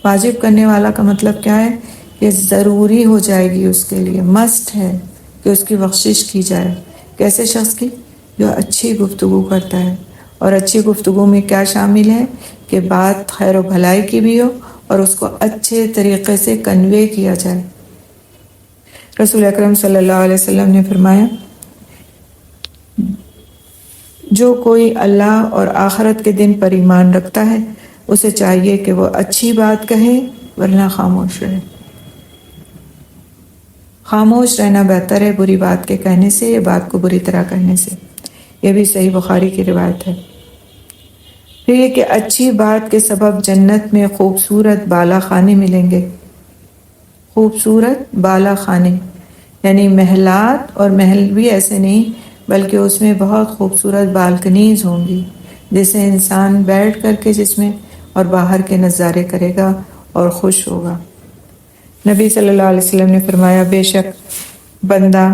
واجب کرنے والا کا مطلب کیا ہے؟ کہ ضروری ہو جائے گی اس کے لیے، مسٹ ہے کہ اس کی بخشش کی جائے۔ کیسے شخص کی؟ جو اچھی گفتگو کرتا ہے۔ اور اچھی گفتگو میں کیا شامل ہے؟ کہ بات خیر و بھلائی کی بھی ہو اور اس کو اچھے طریقے سے کنوے کیا جائے۔ رسول اکرم صلی اللہ علیہ وسلم نے فرمایا جو کوئی اللہ اور آخرت کے دن پر ایمان رکھتا ہے اسے چاہیے کہ وہ اچھی بات کہے ورنہ خاموش رہے۔ خاموش رہنا بہتر ہے بری بات کے کہنے سے یا بات کو بری طرح کہنے سے۔ یہ بھی صحیح بخاری کی روایت ہے۔ پھر یہ کہ اچھی بات کے سبب جنت میں خوبصورت بالا خانے ملیں گے۔ خوبصورت بالا خانے یعنی محلات، اور محل بھی ایسے نہیں بلکہ اس میں بہت خوبصورت بالکنیز ہوں گی جسے انسان بیٹھ کر کے جس میں اور باہر کے نظارے کرے گا اور خوش ہوگا۔ نبی صلی اللہ علیہ وسلم نے فرمایا بے شک بندہ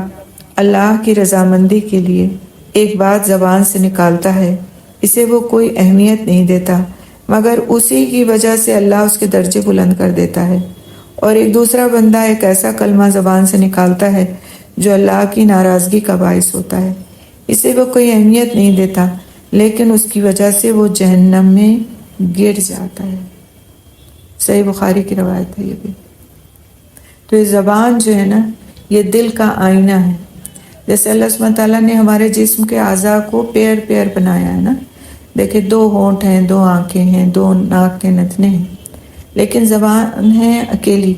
اللہ کی رضامندی کے لیے ایک بات زبان سے نکالتا ہے، اسے وہ کوئی اہمیت نہیں دیتا مگر اسی کی وجہ سے اللہ اس کے درجے بلند کر دیتا ہے، اور ایک دوسرا بندہ ایک ایسا کلمہ زبان سے نکالتا ہے جو اللہ کی ناراضگی کا باعث ہوتا ہے۔ اسے وہ کوئی اہمیت نہیں دیتا، لیکن اس کی وجہ سے وہ جہنم میں گر جاتا ہے۔ صحیح بخاری کی روایت ہے یہ بھی۔ تو یہ زبان جو ہے نا، یہ دل کا آئینہ ہے۔ جیسے اللہ سبحانہ تعالیٰ نے ہمارے جسم کے اعضاء کو پیر پیر بنایا ہے نا، دیکھیں 2 ہونٹ ہیں، 2 آنکھیں ہیں، 2 ناک کے نتنے ہیں، لیکن زبان ہے اکیلی۔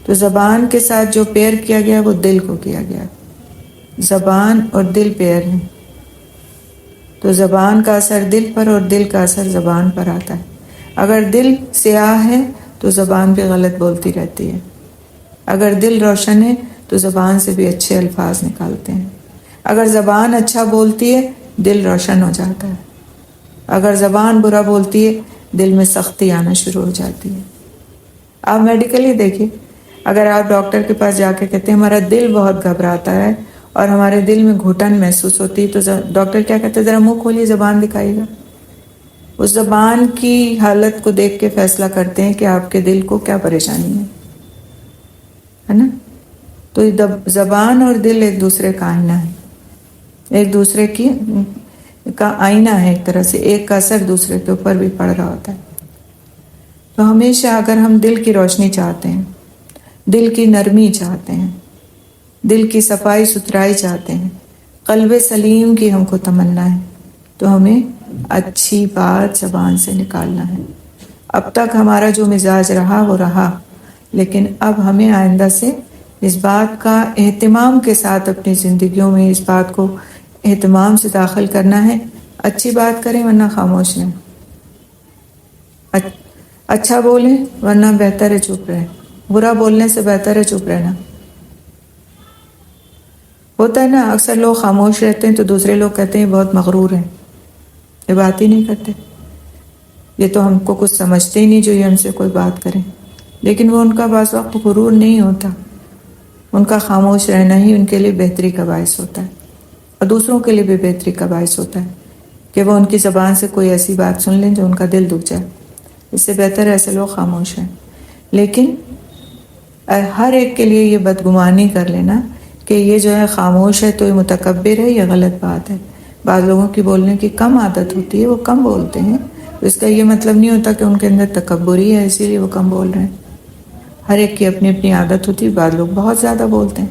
تو زبان کے ساتھ جو پیر کیا گیا وہ دل کو کیا گیا۔ زبان اور دل پیر ہیں، تو زبان کا اثر دل پر اور دل کا اثر زبان پر آتا ہے۔ اگر دل سیاہ ہے تو زبان بھی غلط بولتی رہتی ہے، اگر دل روشن ہے تو زبان سے بھی اچھے الفاظ نکالتے ہیں۔ اگر زبان اچھا بولتی ہے دل روشن ہو جاتا ہے، اگر زبان برا بولتی ہے دل میں سختی آنا شروع ہو جاتی ہے۔ آپ میڈیکلی دیکھیے، اگر آپ ڈاکٹر کے پاس جا کے کہتے ہیں ہمارا دل بہت گھبراتا ہے اور ہمارے دل میں گھٹن محسوس ہوتی ہے، تو ڈاکٹر کیا کہتے ہیں؟ ذرا منہ کھولیے، زبان دکھائیے گا۔ اس زبان کی حالت کو دیکھ کے فیصلہ کرتے ہیں کہ آپ کے دل کو کیا پریشانی ہے نا؟ تو زبان اور دل ایک دوسرے کا آئینہ ہے، ایک دوسرے کا آئینہ ہے ایک طرح سے، ایک کا اثر دوسرے کے اوپر بھی پڑ رہا ہوتا ہے۔ تو ہمیشہ اگر ہم دل کی روشنی چاہتے ہیں، دل کی نرمی چاہتے ہیں، دل کی صفائی ستھرائی چاہتے ہیں، قلب سلیم کی ہم کو تمنا ہے، تو ہمیں اچھی بات زبان سے نکالنا ہے۔ اب تک ہمارا جو مزاج رہا وہ رہا، لیکن اب ہمیں آئندہ سے اس بات کا اہتمام کے ساتھ اپنی زندگیوں میں اس بات کو اہتمام سے داخل کرنا ہے، اچھی بات کریں ورنہ خاموش رہیں، اچھا بولیں ورنہ بہتر ہے چپ رہیں، برا بولنے سے بہتر ہے چپ رہنا۔ ہوتا ہے نا، اکثر لوگ خاموش رہتے ہیں تو دوسرے لوگ کہتے ہیں بہت مغرور ہیں، یہ بات ہی نہیں کرتے، یہ تو ہم کو کچھ سمجھتے ہی نہیں جو یہ ہم سے کوئی بات کریں۔ لیکن وہ ان کا بعض وقت غرور نہیں ہوتا، ان کا خاموش رہنا ہی ان کے لیے بہتری کا باعث ہوتا ہے، اور دوسروں کے لیے بھی بہتری کا باعث ہوتا ہے کہ وہ ان کی زبان سے کوئی ایسی بات سن لیں جو ان کا دل دکھ جائے۔ اس سے بہتر ہے ایسے لوگ خاموش ہیں۔ لیکن ہر ایک کے لیے یہ بدگمانی کر لینا کہ یہ جو ہے خاموش ہے تو یہ متکبر ہے، یہ غلط بات ہے۔ بعض لوگوں کی بولنے کی کم عادت ہوتی ہے، وہ کم بولتے ہیں، تو اس کا یہ مطلب نہیں ہوتا کہ ان کے اندر تکبری ہے اسی لیے وہ کم بول رہے ہیں۔ ہر ایک کی اپنی اپنی عادت ہوتی ہے۔ بعض لوگ بہت زیادہ بولتے ہیں،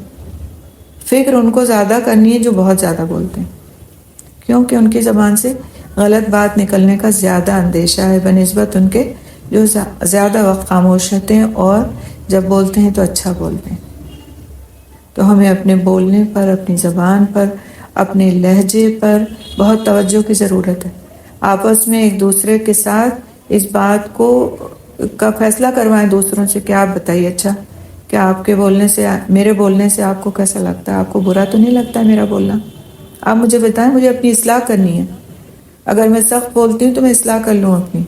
فکر ان کو زیادہ کرنی ہے جو بہت زیادہ بولتے ہیں، کیونکہ ان کی زبان سے غلط بات نکلنے کا زیادہ اندیشہ ہے بنسبت ان کے جو زیادہ وقت خاموش رہتے ہیں اور جب بولتے ہیں تو اچھا بولتے ہیں۔ تو ہمیں اپنے بولنے پر، اپنی زبان پر، اپنے لہجے پر بہت توجہ کی ضرورت ہے۔ آپس میں ایک دوسرے کے ساتھ اس بات کا فیصلہ کروائیں دوسروں سے کہ آپ بتائیے، اچھا کیا آپ کے بولنے سے، میرے بولنے سے آپ کو کیسا لگتا ہے؟ آپ کو برا تو نہیں لگتا ہے میرا بولنا؟ آپ مجھے بتائیں، مجھے اپنی اصلاح کرنی ہے۔ اگر میں سخت بولتی ہوں تو میں اصلاح کر لوں اپنی۔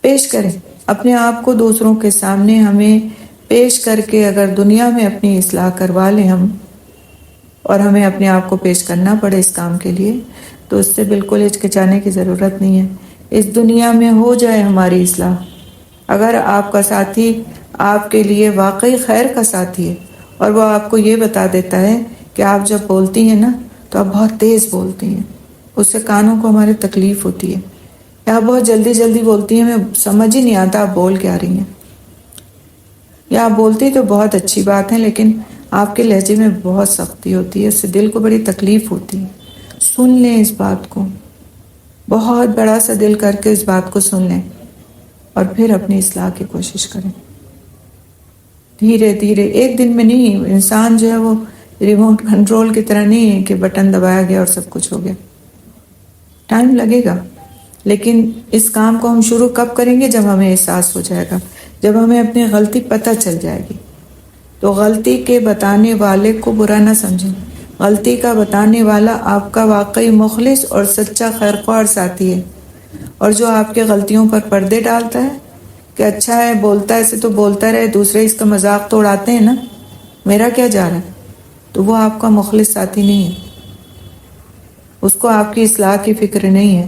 پیش کریں اپنے آپ کو دوسروں کے سامنے، ہمیں پیش کر کے اگر دنیا میں اپنی اصلاح کروا لیں ہم، اور ہمیں اپنے آپ کو پیش کرنا پڑے اس کام کے لیے، تو اس سے بالکل ہچکچانے کی ضرورت نہیں ہے۔ اس دنیا میں ہو جائے ہماری اصلاح، اگر آپ کا ساتھی آپ کے لیے واقعی خیر کا ساتھی ہے اور وہ آپ کو یہ بتا دیتا ہے کہ آپ جب بولتی ہیں نا تو آپ بہت تیز بولتی ہیں، اس سے کانوں کو ہمارے تکلیف ہوتی ہے، یا آپ بہت جلدی جلدی بولتی ہیں، ہمیں سمجھ ہی نہیں آتا آپ بول کیا رہی ہیں، یا آپ بولتی تو بہت اچھی بات ہے لیکن آپ کے لہجے میں بہت سختی ہوتی ہے، اس سے دل کو بڑی تکلیف ہوتی ہے۔ سن لیں اس بات کو، بہت بڑا سا دل کر کے اس بات کو سن لیں اور پھر اپنی اصلاح کی کوشش کریں، دھیرے دھیرے، ایک دن میں نہیں۔ انسان جو ہے وہ ریموٹ کنٹرول کی طرح نہیں ہے کہ بٹن دبایا گیا اور سب کچھ ہو گیا، ٹائم لگے گا۔ لیکن اس کام کو ہم شروع کب کریں گے؟ جب ہمیں احساس ہو جائے گا، جب ہمیں اپنی غلطی پتہ چل جائے گی۔ تو غلطی کے بتانے والے کو برا نہ سمجھیں، غلطی کا بتانے والا آپ کا واقعی مخلص اور سچا خیرخواہ ساتھی ہے، اور جو آپ کے غلطیوں پر پردے ڈالتا ہے کہ اچھا ہے بولتا ہے، ایسے تو بولتا رہے، دوسرے اس کا مذاق تو اڑاتے ہیں نا، میرا کیا جا رہا ہے، تو وہ آپ کا مخلص ساتھی نہیں ہے، اس کو آپ کی اصلاح کی فکر نہیں ہے۔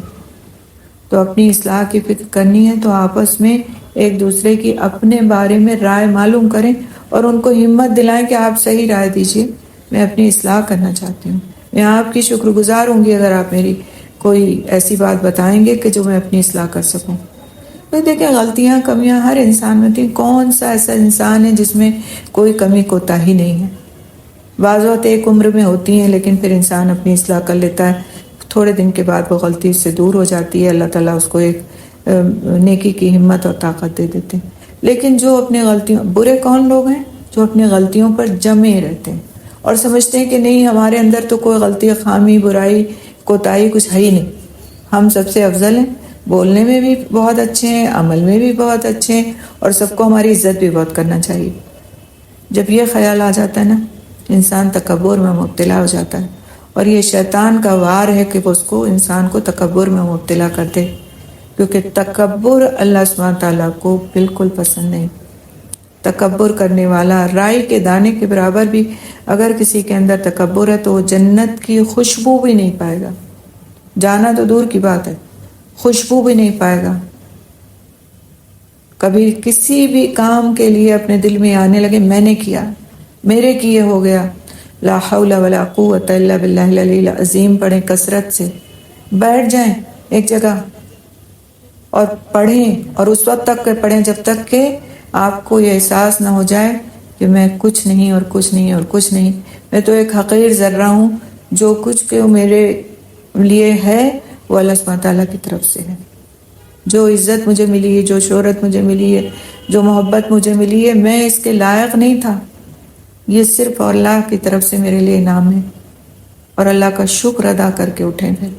تو اپنی اصلاح کی فکر کرنی ہے تو آپس میں ایک دوسرے کی اپنے بارے میں رائے معلوم کریں اور ان کو ہمت دلائیں کہ آپ صحیح رائے دیجیے، میں اپنی اصلاح کرنا چاہتی ہوں، میں آپ کی شکر گزار ہوں گی اگر آپ میری کوئی ایسی بات بتائیں گے کہ جو میں اپنی اصلاح کر سکوں۔ تو دیکھیں غلطیاں کمیاں ہر انسان میں ہوتی ہیں، کون سا ایسا انسان ہے جس میں کوئی کمی کوتاہی نہیں ہے؟ بعض وقت ایک عمر میں ہوتی ہیں لیکن پھر انسان اپنی اصلاح کر لیتا ہے، تھوڑے دن کے بعد وہ غلطی سے دور ہو جاتی ہے، اللہ تعالیٰ اس کو ایک نیکی کی ہمت اور طاقت دے دیتے ہیں۔ لیکن جو اپنے غلطیوں، برے کون لوگ ہیں؟ جو اپنے غلطیوں پر جمے رہتے ہیں اور سمجھتے ہیں کہ نہیں ہمارے اندر تو کوئی غلطی، خامی، برائی، کوتاہی کچھ ہے ہی نہیں، ہم سب سے افضل ہیں، بولنے میں بھی بہت اچھے ہیں، عمل میں بھی بہت اچھے ہیں، اور سب کو ہماری عزت بھی بہت کرنا چاہیے۔ جب یہ خیال آ جاتا ہے نا، انسان تکبر میں مبتلا ہو جاتا ہے، اور یہ شیطان کا وار ہے کہ وہ اس کو، انسان کو تکبر میں مبتلا کر دے، کیونکہ تکبر اللہ سبحانہ تعالیٰ کو بالکل پسند نہیں۔ تکبر کرنے والا رائی کے دانے کے برابر بھی اگر کسی کے اندر تکبر ہے تو وہ جنت کی خوشبو بھی نہیں پائے گا، جانا تو دور کی بات ہے، خوشبو بھی نہیں پائے گا۔ کبھی کسی بھی کام کے لیے اپنے دل میں آنے لگے میں نے کیا، میرے کیے ہو گیا، لا حول ولا قوت الا باللہ العلی العظیم پڑھیں کثرت سے، بیٹھ جائیں ایک جگہ اور پڑھیں، اور اس وقت تک پڑھیں جب تک کہ آپ کو یہ احساس نہ ہو جائے کہ میں کچھ نہیں اور کچھ نہیں اور کچھ نہیں، میں تو ایک حقیر ذرہ ہوں، جو کچھ کہ میرے لیے ہے وہ اللہ سبحانہ تعالیٰ کی طرف سے ہے۔ جو عزت مجھے ملی ہے، جو شہرت مجھے ملی ہے، جو محبت مجھے ملی ہے، میں اس کے لائق نہیں تھا، یہ صرف اللہ کی طرف سے میرے لیے انعام ہے، اور اللہ کا شکر ادا کر کے اٹھیں پھر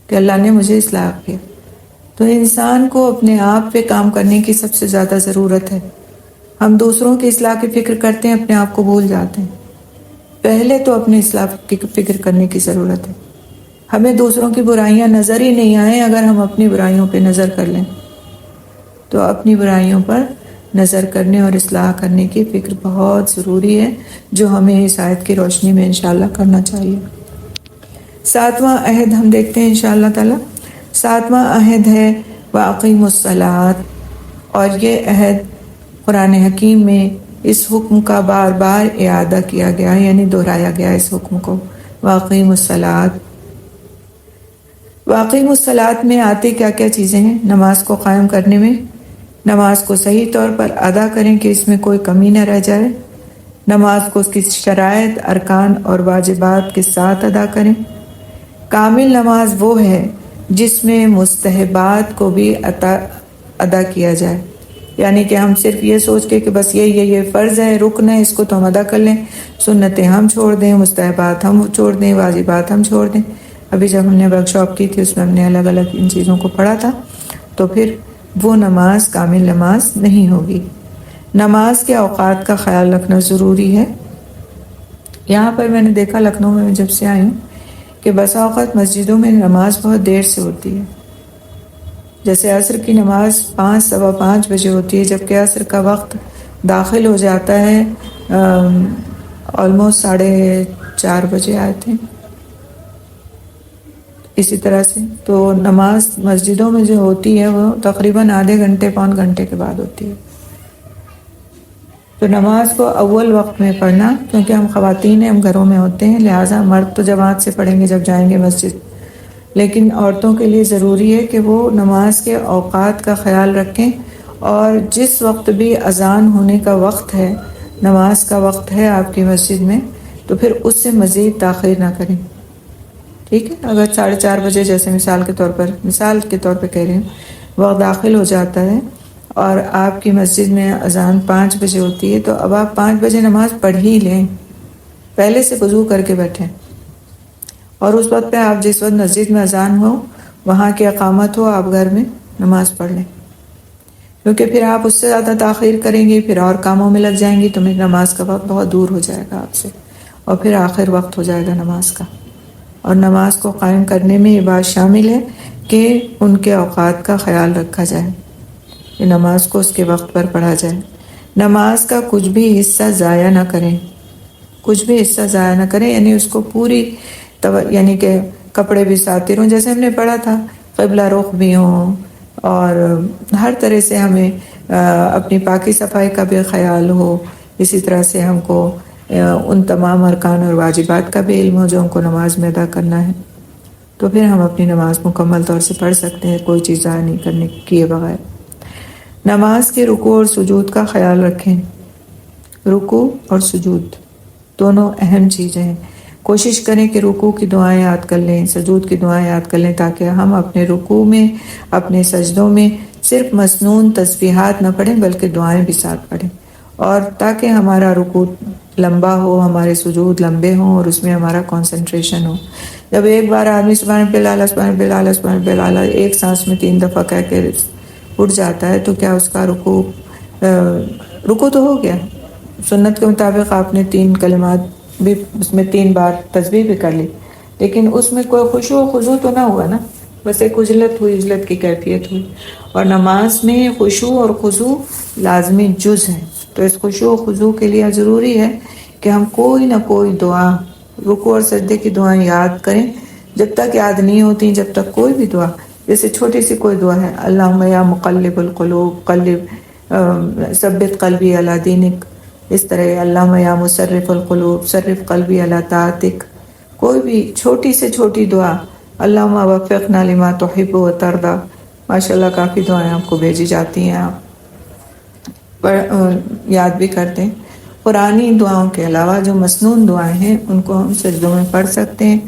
کہ اللہ نے مجھے اس لائق کیا۔ تو انسان کو اپنے آپ پہ کام کرنے کی سب سے زیادہ ضرورت ہے۔ ہم دوسروں کی اصلاح کی فکر کرتے ہیں، اپنے آپ کو بھول جاتے ہیں۔ پہلے تو اپنی اصلاح کی فکر کرنے کی ضرورت ہے۔ ہمیں دوسروں کی برائیاں نظر ہی نہیں آئیں اگر ہم اپنی برائیوں پہ نظر کر لیں، تو اپنی برائیوں پر نظر کرنے اور اصلاح کرنے کی فکر بہت ضروری ہے، جو ہمیں اس آیت کی روشنی میں انشاءاللہ کرنا چاہیے۔ 7واں عہد ہم دیکھتے ہیں انشاءاللہ تعالی۔ 7واں عہد ہے وَأَقِیمُوا الصَّلَاةَ، اور یہ عہد قرآن حکیم میں اس حکم کا بار بار اعادہ کیا گیا، یعنی دہرایا گیا اس حکم کو، وَأَقِیمُوا الصَّلَاةَ۔ وَأَقِیمُوا الصَّلَاةَ میں آتی کیا کیا چیزیں ہیں؟ نماز کو قائم کرنے میں، نماز کو صحیح طور پر ادا کریں کہ اس میں کوئی کمی نہ رہ جائے، نماز کو اس کی شرائط، ارکان اور واجبات کے ساتھ ادا کریں۔ کامل نماز وہ ہے جس میں مستحبات کو بھی ادا کیا جائے، یعنی کہ ہم صرف یہ سوچ کے کہ بس یہ فرض ہے، رکن ہے، اس کو تو ہم ادا کر لیں، سنتیں ہم چھوڑ دیں، مستحبات ہم چھوڑ دیں، واجبات ہم چھوڑ دیں۔ ابھی جب ہم نے ورک شاپ کی تھی اس میں ہم نے الگ الگ ان چیزوں کو پڑھا تھا، تو پھر وہ نماز کامل نماز نہیں ہوگی۔ نماز کے اوقات کا خیال رکھنا ضروری ہے۔ یہاں پر میں نے دیکھا لکھنؤ میں جب سے آئی ہوں کہ بسا اوقات مسجدوں میں نماز بہت دیر سے ہوتی ہے، جیسے عصر کی نماز 5 سوا 5 بجے ہوتی ہے، جبکہ عصر کا وقت داخل ہو جاتا ہے آلموسٹ 4:30 بجے آئے تھے، اسی طرح سے۔ تو نماز مسجدوں میں جو ہوتی ہے وہ تقریباً آدھے گھنٹے پون گھنٹے کے بعد ہوتی ہے۔ تو نماز کو اول وقت میں پڑھنا، کیونکہ ہم خواتین ہیں، ہم گھروں میں ہوتے ہیں، لہٰذا مرد تو جماعت سے پڑھیں گے جب جائیں گے مسجد، لیکن عورتوں کے لیے ضروری ہے کہ وہ نماز کے اوقات کا خیال رکھیں، اور جس وقت بھی اذان ہونے کا وقت ہے، نماز کا وقت ہے آپ کی مسجد میں، تو پھر اس سے مزید تاخیر نہ کریں، ٹھیک ہے؟ اگر 4:30 بجے جیسے مثال کے طور پہ کہہ رہے ہیں وقت داخل ہو جاتا ہے اور آپ کی مسجد میں اذان 5 بجے ہوتی ہے، تو اب آپ 5 بجے نماز پڑھ ہی لیں، پہلے سے وضو کر کے بیٹھیں، اور اس وقت پہ آپ جس وقت مسجد میں اذان ہو، وہاں کی اقامت ہو، آپ گھر میں نماز پڑھ لیں، کیونکہ پھر آپ اس سے زیادہ تاخیر کریں گی، پھر اور کاموں میں لگ جائیں گی، تو میری نماز کا وقت بہت دور ہو جائے گا آپ سے، اور پھر آخر وقت ہو جائے گا نماز کا۔ اور نماز کو قائم کرنے میں یہ بات شامل ہے کہ ان کے اوقات کا خیال رکھا جائے، کہ نماز کو اس کے وقت پر پڑھا جائے۔ نماز کا کچھ بھی حصہ ضائع نہ کریں، کچھ بھی حصہ ضائع نہ کریں، یعنی اس کو پوری یعنی کہ کپڑے بھی ساتر ہوں، جیسے ہم نے پڑھا تھا، قبلہ رخ بھی ہوں، اور ہر طرح سے ہمیں اپنی پاکی صفائی کا بھی خیال ہو، اسی طرح سے ہم کو ان تمام ارکان اور واجبات کا بھی علم ہو جو ہم کو نماز میں ادا کرنا ہے، تو پھر ہم اپنی نماز مکمل طور سے پڑھ سکتے ہیں کوئی چیز ضائع نہیں کرنے کیے بغیر۔ نماز کے رکوع اور سجود کا خیال رکھیں۔ رکوع اور سجود دونوں اہم چیزیں ہیں۔ کوشش کریں کہ رکوع کی دعائیں یاد کر لیں، سجود کی دعائیں یاد کر لیں، تاکہ ہم اپنے رکوع میں، اپنے سجدوں میں صرف مسنون تسبیحات نہ پڑھیں بلکہ دعائیں بھی ساتھ پڑھیں، اور تاکہ ہمارا رکوع لمبا ہو، ہمارے سجود لمبے ہوں اور اس میں ہمارا کنسنٹریشن ہو۔ جب ایک بار آدمی سبحان ربی الاعلیٰ سبحان ربی الاعلیٰ سبحان ربی الاعلیٰ ایک سانس میں 3 دفعہ کہہ کے اٹھ جاتا ہے تو کیا اس کا رکوع تو ہو گیا؟ سنت کے مطابق آپ نے 3 کلمات بھی اس میں 3 بار تسبیح بھی کر لی، لیکن اس میں کوئی خشوع و خضوع تو نہ ہوا نا، بس ایک اجلت ہوئی، اجلت کی کیفیت ہوئی۔ اور نماز میں خشوع اور خضوع لازمی جز ہے، تو اس خشوع و خضوع کے لیے ضروری ہے کہ ہم کوئی نہ کوئی دعا، رکوع اور سجدے کی دعائیں یاد کریں۔ جب تک یاد نہیں ہوتی، جب تک کوئی بھی دعا، جیسے چھوٹی سی کوئی دعا ہے، اللہم یا مقلب القلوب ثبت قلبی علی دینک، اس طرح اللہم یا مصرف القلوب صرف قلبی علی طاعتک، کوئی بھی چھوٹی سے چھوٹی دعا، اللہم وفقنا لما تحب و ترضی، ماشاءاللہ کافی دعائیں آپ کو بھیجی جاتی ہیں، آپ یاد بھی کرتے ہیں۔ قرآنی دعاؤں کے علاوہ جو مسنون دعائیں ہیں ان کو ہم سجدوں میں پڑھ سکتے ہیں،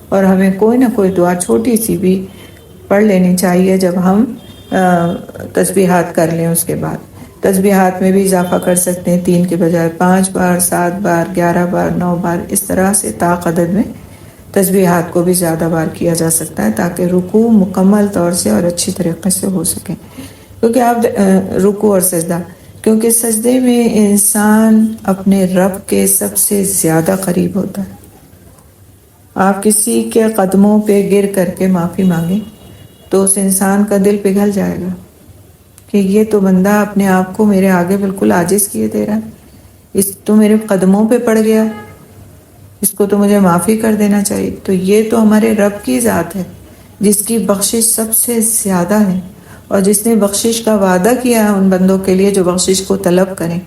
اور ہمیں کوئی نہ کوئی دعا چھوٹی سی بھی پڑھ لینی چاہیے جب ہم تسبیحات کر لیں۔ اس کے بعد تسبیحات میں بھی اضافہ کر سکتے ہیں، 3 کے بجائے 5 بار، 7 بار، 11 بار، 9 بار، اس طرح سے طاق عدد میں تسبیحات کو بھی زیادہ بار کیا جا سکتا ہے تاکہ رکوع مکمل طور سے اور اچھی طریقے سے ہو سکے۔ کیونکہ آپ رکوع اور سجدہ، کیونکہ سجدے میں انسان اپنے رب کے سب سے زیادہ قریب ہوتا ہے۔ آپ کسی کے قدموں پہ گر کر کے معافی مانگیں تو اس انسان کا دل پگھل جائے گا کہ یہ تو بندہ اپنے آپ کو میرے آگے بالکل عاجز کیے دے رہا ہے، اس تو میرے قدموں پہ پڑ گیا، اس کو تو مجھے معافی کر دینا چاہیے۔ تو یہ تو ہمارے رب کی ذات ہے جس کی بخشش سب سے زیادہ ہے، اور جس نے بخشش کا وعدہ کیا ہے ان بندوں کے لیے جو بخشش کو طلب کریں۔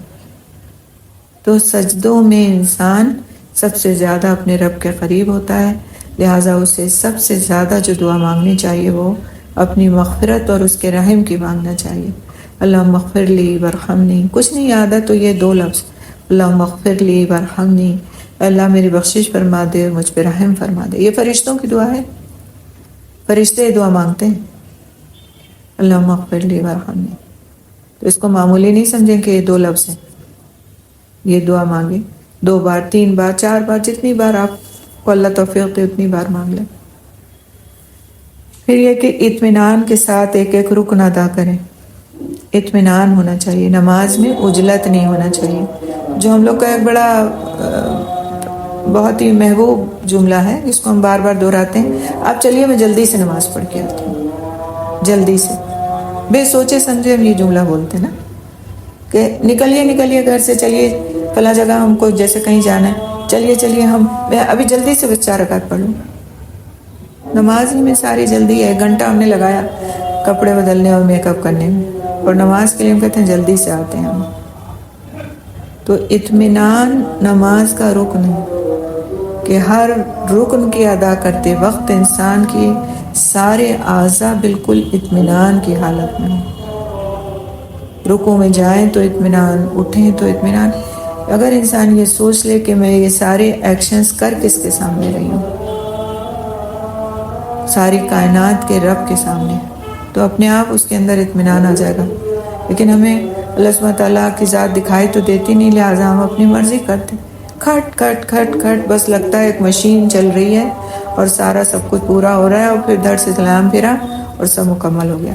تو سجدوں میں انسان سب سے زیادہ اپنے رب کے قریب ہوتا ہے، لہٰذا اسے سب سے زیادہ جو دعا مانگنی چاہیے وہ اپنی مغفرت اور اس کے رحم کی مانگنا چاہیے۔ اللہم اغفر لی وارحمنی، کچھ نہیں یاد ہے تو یہ 2 لفظ، اللہم اغفر لی وارحمنی، اللہ میری بخشش فرما دے اور مجھ پہ رحم فرما دے۔ یہ فرشتوں کی دعا ہے، فرشتے دعا مانگتے ہیں، اللہم اغفر لی وارحمنی۔ تو اس کو معمولی نہیں سمجھیں کہ یہ 2 لفظ ہیں، یہ دعا مانگیں 2 بار، 3 بار، 4 بار، جتنی بار آپ کو اللہ توفیق دے اتنی بار مانگ لیں۔ پھر یہ کہ اطمینان کے ساتھ ایک ایک رکن ادا کریں، اطمینان ہونا چاہیے، نماز میں عجلت نہیں ہونا چاہیے، جو ہم لوگ کا ایک بڑا بہت ہی محبوب جملہ ہے، اس کو ہم بار بار دہراتے ہیں، آپ چلیے میں جلدی سے نماز پڑھ کے آتی ہوں، جلدی سے، بے سوچے سمجھے ہم یہ جملہ بولتے ہیں نا کہ نکلیے گھر سے، چلیے فلاں جگہ ہم کو جیسے کہیں جانا ہے، چلیے میں ابھی جلدی سے بس 4 رکعت پڑھ لوں۔ نماز ہی میں ساری جلدی ہے، 1 گھنٹہ ہم نے لگایا کپڑے بدلنے اور میک اپ کرنے میں، اور نماز کے لیے ہم کہتے ہیں جلدی سے آتے ہیں ہم۔ تو اطمینان نماز کا رکن ہے کہ ہر رکن کی ادا کرتے وقت انسان کی سارے اعضاء بالکل اطمینان کی حالت میں ہوں۔ رکوع میں جائیں تو اطمینان، اٹھیں تو اطمینان۔ اگر انسان یہ سوچ لے کہ میں یہ سارے ایکشنز کر کس کے سامنے رہی ہوں، ساری کائنات کے رب کے سامنے، تو اپنے آپ اس کے اندر اطمینان آ جائے گا۔ لیکن ہمیں اللہ سبحانہ تعالیٰ کی ذات دکھائی تو دیتی نہیں، لہٰذا ہم اپنی مرضی کرتے، کھٹ کھٹ کھٹ کھٹ، بس لگتا ہے ایک مشین چل رہی ہے اور سارا سب کچھ پورا ہو رہا ہے، اور پھر دھڑ سے سلام پھرا اور سب مکمل ہو گیا،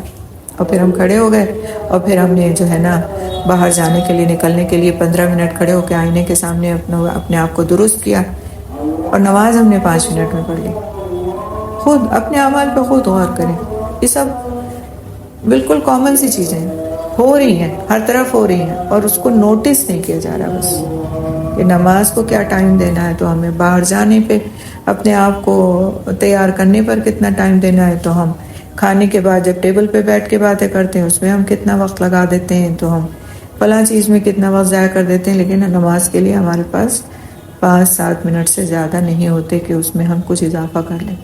اور پھر ہم کھڑے ہو گئے، اور پھر ہم نے جو ہے نا باہر جانے کے لیے، نکلنے کے لیے 15 منٹ کھڑے ہو کے آئینے کے سامنے اپنے آپ کو درست کیا، اور نماز ہم نے 5 منٹ میں پڑھ لی۔ خود اپنے اعمال پہ خود غور کریں، یہ سب بالکل کامن سی چیزیں ہو رہی ہیں، ہر طرف ہو رہی ہیں، اور اس کو نوٹس نہیں کیا جا رہا۔ بس کہ نماز کو کیا ٹائم دینا ہے، تو ہمیں باہر جانے پہ، اپنے آپ کو تیار کرنے پر کتنا ٹائم دینا ہے، تو ہم کھانے کے بعد جب ٹیبل پہ بیٹھ کے باتیں کرتے ہیں اس میں ہم کتنا وقت لگا دیتے ہیں، تو ہم فلاں چیز میں کتنا وقت ضائع کر دیتے ہیں، لیکن نماز کے لیے ہمارے پاس 5-7 منٹ سے زیادہ نہیں ہوتے کہ اس میں ہم کچھ اضافہ کر لیں۔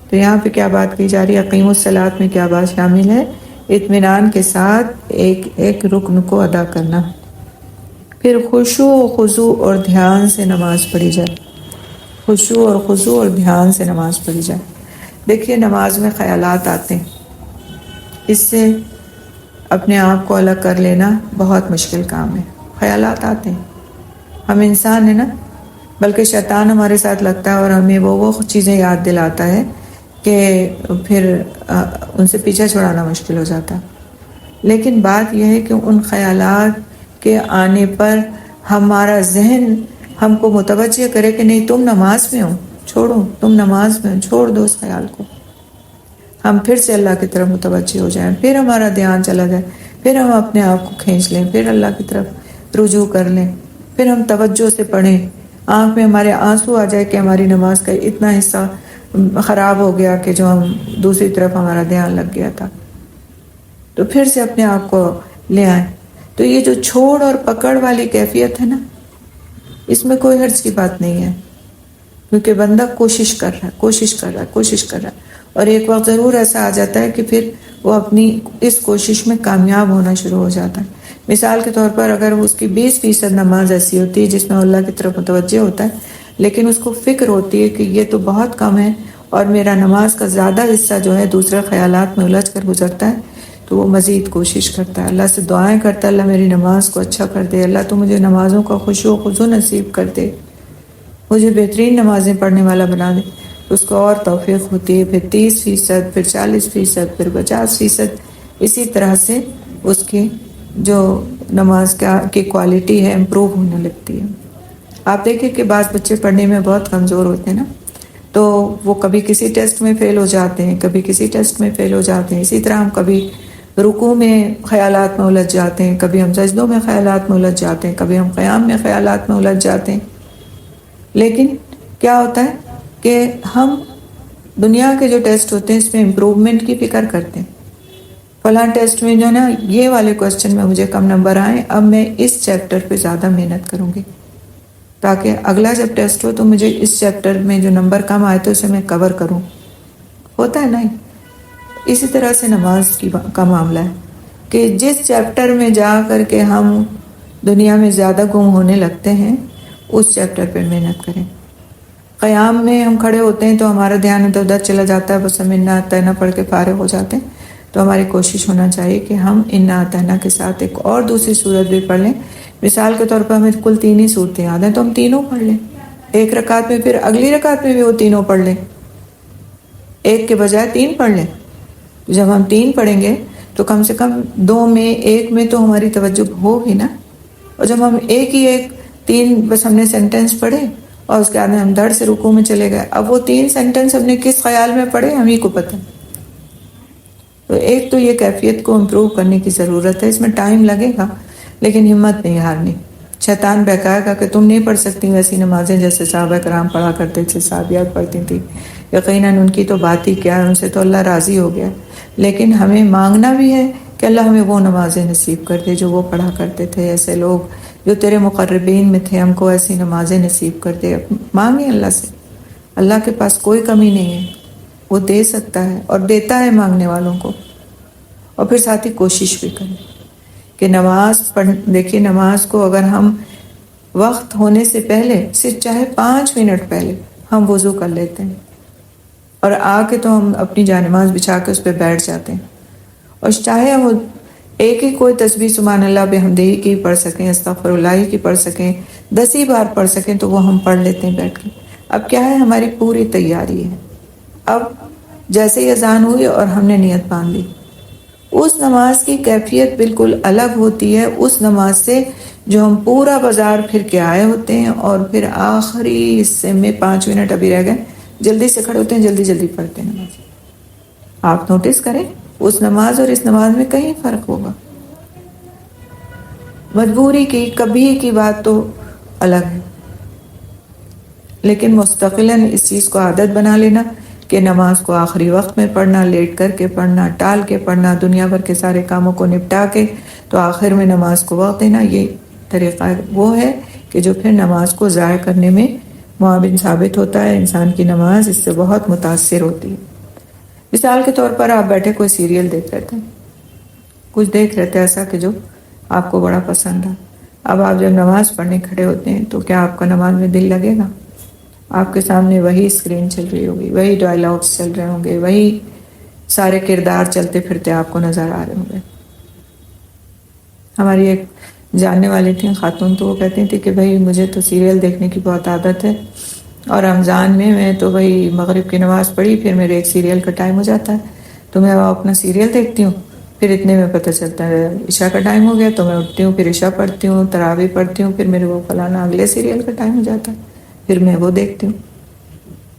تو یہاں پہ کیا بات کی جا رہی ہے؟ اقیموا الصلاۃ میں کیا بات شامل ہے؟ اطمینان کے ساتھ ایک ایک رکن کو ادا کرنا، پھر خشوع و خضوع اور دھیان سے نماز پڑھی جائے، خشوع اور خضوع اور دھیان سے نماز پڑھی جائے۔ دیکھیے نماز میں خیالات آتے ہیں، اس سے اپنے آپ کو الگ کر لینا بہت مشکل کام ہے۔ خیالات آتے ہیں، ہم انسان ہیں نا، بلکہ شیطان ہمارے ساتھ لگتا ہے اور ہمیں وہ چیزیں یاد دلاتا ہے کہ پھر ان سے پیچھا چھڑانا مشکل ہو جاتا ہے۔ لیکن بات یہ ہے کہ ان خیالات کے آنے پر ہمارا ذہن ہم کو متوجہ کرے کہ نہیں تم نماز میں ہو، چھوڑو، تم نماز میں ہو، چھوڑ دو اس خیال کو۔ ہم پھر سے اللہ کی طرف متوجہ ہو جائیں، پھر ہمارا دھیان چلا جائے، پھر ہم اپنے آپ کو کھینچ لیں، پھر اللہ کی طرف رجوع کر لیں، پھر ہم توجہ سے پڑھیں، آنکھ میں ہمارے آنسو آ جائے کہ ہماری نماز کا اتنا حصہ خراب ہو گیا کہ جو ہم دوسری طرف ہمارا دھیان لگ گیا تھا، تو پھر سے اپنے آپ کو لے آئیں۔ تو یہ جو چھوڑ اور پکڑ والی کیفیت ہے نا، اس میں کوئی حرج کی بات نہیں ہے، کیونکہ بندہ کوشش کر رہا ہے، اور ایک وقت ضرور ایسا آ جاتا ہے کہ پھر وہ اپنی اس کوشش میں کامیاب ہونا شروع ہو جاتا ہے۔ مثال کے طور پر اگر اس کی 20% نماز ایسی ہوتی ہے جس میں اللہ کی طرف متوجہ ہوتا ہے، لیکن اس کو فکر ہوتی ہے کہ یہ تو بہت کم ہے اور میرا نماز کا زیادہ حصہ جو ہے دوسرے خیالات میں الجھ کر گزرتا ہے، تو وہ مزید کوشش کرتا ہے، اللہ سے دعائیں کرتا ہے، اللہ میری نماز کو اچھا کر دے، اللہ تو مجھے نمازوں کا خشوع و خضوع نصیب کر دے، مجھے بہترین نمازیں پڑھنے والا بنا دے، اس کو اور توفیق ہوتی ہے، پھر 30%، پھر 40%، پھر 50%، اسی طرح سے اس کی جو نماز کی کوالٹی ہے امپروو ہونے لگتی ہے۔ آپ دیکھیں کہ بعض بچے پڑھنے میں بہت کمزور ہوتے ہیں نا، تو وہ کبھی کسی ٹیسٹ میں فیل ہو جاتے ہیں، کبھی کسی ٹیسٹ میں فیل ہو جاتے ہیں۔ اسی طرح ہم کبھی رکوع میں خیالات میں الجھ جاتے ہیں، کبھی ہم سجدوں میں خیالات میں الجھ جاتے ہیں، کبھی ہم قیام میں خیالات میں الجھ جاتے ہیں۔ لیکن کیا ہوتا ہے کہ ہم دنیا کے جو ٹیسٹ ہوتے ہیں اس میں امپروومنٹ کی فکر کرتے ہیں، فلاں ٹیسٹ میں جو ہے نا یہ والے کوسچن میں مجھے کم نمبر آئیں، اب میں اس چیپٹر پہ زیادہ محنت کروں گی تاکہ اگلا جب ٹیسٹ ہو تو مجھے اس چیپٹر میں جو نمبر کم آئے تو اسے میں کور کروں۔ ہوتا ہے نہیں؟ اسی طرح سے نماز کا معاملہ ہے کہ جس چیپٹر میں جا کر کے ہم دنیا میں زیادہ گم ہونے لگتے ہیں اس چیپٹر پہ محنت کریں۔ قیام میں ہم کھڑے ہوتے ہیں تو ہمارا دھیان ادھر ادھر چلا جاتا ہے، بس ہم انا اطعنا پڑھ کے فارغ ہو جاتے ہیں، تو ہماری کوشش ہونا چاہیے کہ ہم انا اطعنا کے ساتھ ایک اور دوسری صورت بھی پڑھ لیں۔ مثال کے طور پر ہمیں کل 3 ہی صورتیں یاد ہیں تو ہم تینوں پڑھ لیں، ایک رکعت میں، پھر اگلی رکعت میں بھی وہ تینوں پڑھ لیں، ایک کے بجائے 3 پڑھ لیں۔ جب ہم 3 پڑھیں گے تو کم سے کم 2 میں 1 میں تو ہماری توجہ ہوگی نا، اور جب ہم ایک 3 بس ہم نے سینٹنس پڑھے اور اس کے بعد ہم دھڑ سے رکوع میں چلے گئے، اب وہ 3 سینٹنس ہم نے کس خیال میں پڑھے ہم ہی کو پتہ۔ تو ایک تو یہ کیفیت کو امپروو کرنے کی ضرورت ہے، اس میں ٹائم لگے گا لیکن ہمت نہیں ہارنی۔ شیطان بہکائے گا کہ تم نہیں پڑھ سکتی ویسی نمازیں جیسے صحابہ کرام پڑھا کرتے تھے، صحابیات پڑھتی تھی، یقیناً ان کی تو بات ہی کیا ہے، ان سے تو اللہ راضی ہو گیا، لیکن ہمیں مانگنا بھی ہے کہ اللہ ہمیں وہ نمازیں نصیب کر دے جو وہ پڑھا کرتے تھے، ایسے لوگ جو تیرے مقربین میں تھے ہم کو ایسی نمازیں نصیب کر دے۔ مانگیں اللہ سے، اللہ کے پاس کوئی کمی نہیں ہے، وہ دے سکتا ہے اور دیتا ہے مانگنے والوں کو۔ اور پھر ساتھ ہی کوشش بھی کریں کہ نماز دیکھیے نماز کو اگر ہم وقت ہونے سے پہلے صرف چاہے 5 منٹ پہلے ہم وضو کر لیتے ہیں اور آ کے تو ہم اپنی جانماز بچھا کے اس پہ بیٹھ جاتے ہیں، اور چاہے ہم ایک ہی کوئی تسبیح سبحان اللہ بحمدہ کی پڑھ سکیں، استغفر اللہ کی پڑھ سکیں، 10 ہی بار پڑھ سکیں تو وہ ہم پڑھ لیتے ہیں بیٹھ کے۔ اب کیا ہے، ہماری پوری تیاری ہے، اب جیسے ہی اذان ہوئی اور ہم نے نیت باندھ لی، اس نماز کی کیفیت بالکل الگ ہوتی ہے اس نماز سے جو ہم پورا بازار پھر کے آئے ہوتے ہیں اور پھر آخری حصے میں 5 منٹ ابھی رہ گئے جلدی سے کھڑے ہوتے ہیں، جلدی جلدی پڑھتے ہیں نماز۔ آپ نوٹس کریں اس نماز اور اس نماز میں کہیں فرق ہوگا۔ مجبوری کی کبھی کی بات تو الگ ہے، لیکن مستقلاً اس چیز کو عادت بنا لینا کہ نماز کو آخری وقت میں پڑھنا، لیٹ کر کے پڑھنا، ٹال کے پڑھنا، دنیا بھر کے سارے کاموں کو نپٹا کے تو آخر میں نماز کو وقت دینا، یہ طریقہ وہ ہے کہ جو پھر نماز کو ضائع کرنے میں معاون ثابت ہوتا ہے. انسان کی نماز اس سے بہت متاثر ہوتی ہے. مثال کے طور پر آپ بیٹھے کوئی سیریل دیکھ رہے تھے، کچھ دیکھ رہے تھے ایسا کہ جو آپ کو بڑا پسند ہے. اب آپ جب نماز پڑھنے کھڑے ہوتے ہیں تو کیا آپ کا نماز میں دل لگے گا؟ آپ کے سامنے وہی اسکرین چل رہی ہوگی، وہی ڈائلاگس چل رہے ہوں گے، وہی سارے کردار چلتے پھرتے آپ کو نظر آ رہے ہوں گے. ہماری ایک جاننے والی تھیں خاتون، تو وہ کہتی تھی کہ بھائی مجھے تو سیریل دیکھنے کی بہت عادت ہے، اور رمضان میں تو بھائی مغرب کی نماز پڑھی پھر میرے ایک سیریل کا ٹائم ہو جاتا ہے، تو میں اپنا سیریل دیکھتی ہوں، پھر اتنے میں پتہ چلتا ہے عشاء کا ٹائم ہو گیا، تو میں اٹھتی ہوں، پھر عشاء پڑھتی ہوں، تراویح پڑھتی ہوں، پھر میرے وہ فلانا اگلے سیریل کا ٹائم ہو جاتا ہے، پھر میں وہ دیکھتی ہوں.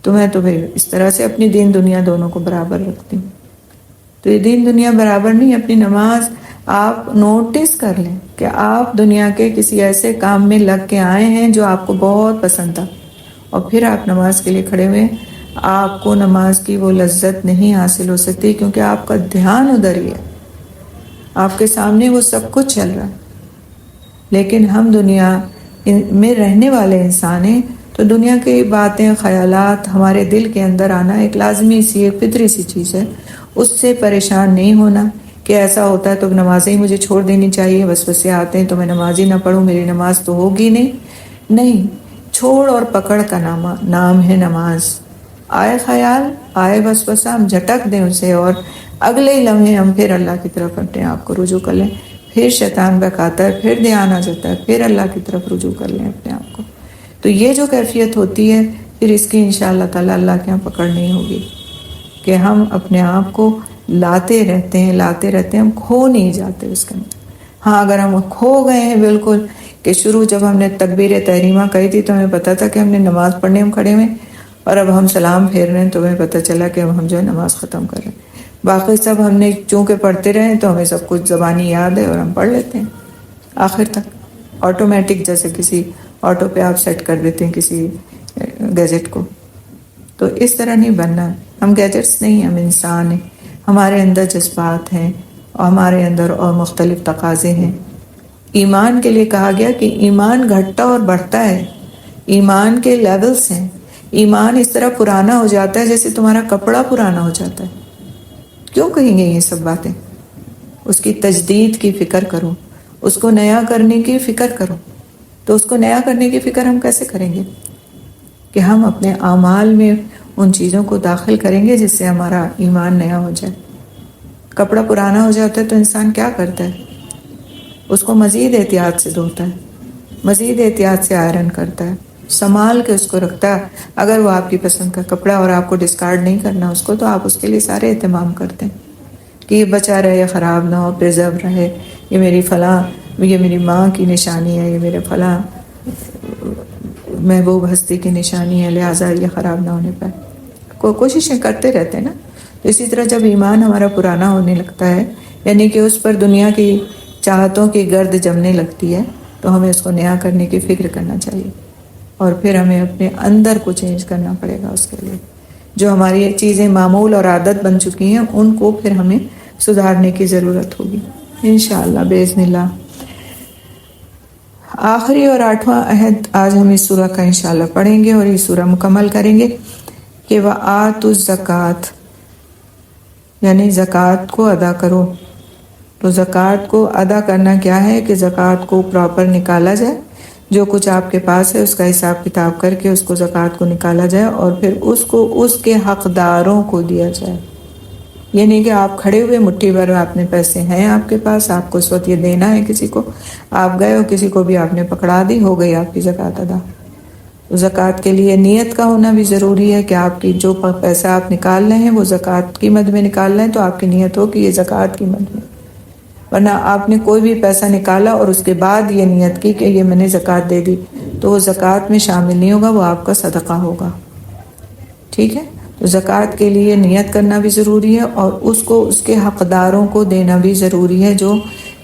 تو میں تو بھائی اس طرح سے اپنی دین دنیا دونوں کو برابر رکھتی ہوں. تو یہ دین دنیا برابر نہیں، اپنی نماز آپ نوٹس کر لیں کہ آپ دنیا کے کسی ایسے کام میں لگ کے آئے ہیں جو آپ کو بہت پسند تھا، اور پھر آپ نماز کے لیے کھڑے ہوئے، آپ کو نماز کی وہ لذت نہیں حاصل ہو سکتی، کیونکہ آپ کا دھیان ادھر ہی ہے، آپ کے سامنے وہ سب کچھ چل رہا ہے. لیکن ہم دنیا میں رہنے والے انسان ہیں، تو دنیا کی باتیں، خیالات ہمارے دل کے اندر آنا ایک لازمی سی، ایک فطری سی چیز ہے. اس سے پریشان نہیں ہونا کہ ایسا ہوتا ہے تو نمازیں ہی مجھے چھوڑ دینی چاہیے، وسوسے آتے ہیں تو میں نماز ہی نہ پڑھوں، میری نماز تو ہوگی نہیں. چھوڑ اور پکڑ کا نام ہے نماز. آئے خیال، آئے وسوسہ، ہم جھٹک دیں اسے، اور اگلے ہی لمحے ہم پھر اللہ کی طرف اپنے آپ کو رجوع کر لیں. پھر شیطان بہکاتا ہے، پھر دھیان آ جاتا ہے، پھر اللہ کی طرف رجوع کر لیں اپنے آپ کو. تو یہ جو کیفیت ہوتی ہے، پھر اس کی انشاءاللہ تعالی اللہ کے یہاں پکڑ نہیں ہوگی، کہ ہم اپنے آپ کو لاتے رہتے ہیں، ہم کھو نہیں جاتے اس کے اندر. ہاں اگر ہم کھو گئے ہیں بالکل، کہ شروع جب ہم نے تکبیر تحریمہ کہی تھی تو ہمیں پتا تھا کہ ہم نے نماز پڑھنے ہم کھڑے ہوئے، اور اب ہم سلام پھیر رہے ہیں تو ہمیں پتہ چلا کہ اب ہم جو ہے نماز ختم کر رہے ہیں. باقی سب ہم نے چونکہ پڑھتے رہے تو ہمیں سب کچھ زبانی یاد ہے اور ہم پڑھ لیتے ہیں آخر تک آٹومیٹک، جیسے کسی آٹو پہ آپ سیٹ کر دیتے ہیں کسی گیجٹ کو. تو اس طرح نہیں بننا. ہم گیجٹس نہیں، ہم انسان ہیں، ہمارے اندر جذبات ہیں، اور ہمارے اندر اور مختلف تقاضے ہیں. ایمان کے لیے کہا گیا کہ ایمان گھٹتا اور بڑھتا ہے، ایمان کے لیولز ہیں. ایمان اس طرح پرانا ہو جاتا ہے جیسے تمہارا کپڑا پرانا ہو جاتا ہے. کیوں کہیں گے یہ سب باتیں؟ اس کی تجدید کی فکر کرو، اس کو نیا کرنے کی فکر کرو. تو اس کو نیا کرنے کی فکر ہم کیسے کریں گے؟ کہ ہم اپنے اعمال میں ان چیزوں کو داخل کریں گے جس سے ہمارا ایمان نیا ہو جائے. کپڑا پرانا ہو جاتا ہے تو انسان کیا کرتا ہے؟ اس کو مزید احتیاط سے دھوتا ہے، مزید احتیاط سے آئرن کرتا ہے، سنبھال کے اس کو رکھتا ہے. اگر وہ آپ کی پسند کا کپڑا اور آپ کو ڈسکارڈ نہیں کرنا اس کو، تو آپ اس کے لیے سارے اہتمام کرتے ہیں کہ یہ بچا رہے، خراب نہ ہو، پریزرو رہے، یہ میری فلاں، یہ میری ماں کی نشانی ہے، یہ میرے فلاں محبوب ہستی کی نشانی ہے، لہٰذا یہ خراب نہ ہونے پائے. کوششیں کرتے رہتے ہیں نا. تو اسی طرح جب ایمان ہمارا پرانا ہونے لگتا ہے، یعنی کہ اس پر دنیا کی چاہتوں کی گرد جمنے لگتی ہے، تو ہمیں اس کو نیا کرنے کی فکر کرنا چاہیے، اور پھر ہمیں اپنے اندر کو چینج کرنا پڑے گا. اس کے لیے جو ہماری چیزیں معمول اور عادت بن چکی ہیں ان کو پھر ہمیں سدھارنے کی ضرورت ہوگی انشاءاللہ باذن اللہ. آخری اور 8واں عہد آج ہم اس سورہ کا انشاءاللہ پڑھیں گے اور یہ سورہ مکمل کریں گے کہ وَآتُوا الزَّکَاۃَ، یعنی زکوٰۃ کو ادا کرو. تو زکوٰۃ کو ادا کرنا کیا ہے کہ زکوٰۃ کو پراپر نکالا جائے، جو کچھ آپ کے پاس ہے اس کا حساب کتاب کر کے اس کو زکوٰۃ کو نکالا جائے، اور پھر اس کو اس کے حقداروں کو دیا جائے. یہ نہیں کہ آپ کھڑے ہوئے مٹھی بھر آپ نے پیسے ہیں آپ کے پاس، آپ کو اس وقت یہ دینا ہے کسی کو، آپ گئے ہو کسی کو بھی آپ نے پکڑا دی، ہو گئی آپ کی زکوٰۃ ادا. زکوٰۃ کے لیے نیت کا ہونا بھی ضروری ہے کہ آپ کی جو پیسہ آپ نکال رہے ہیں وہ زکوٰۃ کی مد میں نکال رہے ہیں، تو آپ کی نیت ہو کہ یہ زکوٰۃ کی مد میں. ورنہ آپ نے کوئی بھی پیسہ نکالا اور اس کے بعد یہ نیت کی کہ یہ میں نے زکوٰۃ دے دی، تو وہ زکوٰۃ میں شامل نہیں ہوگا، وہ آپ کا صدقہ ہوگا. ٹھیک ہے؟ تو زکوٰۃ کے لیے نیت کرنا بھی ضروری ہے، اور اس کو اس کے حقداروں کو دینا بھی ضروری ہے. جو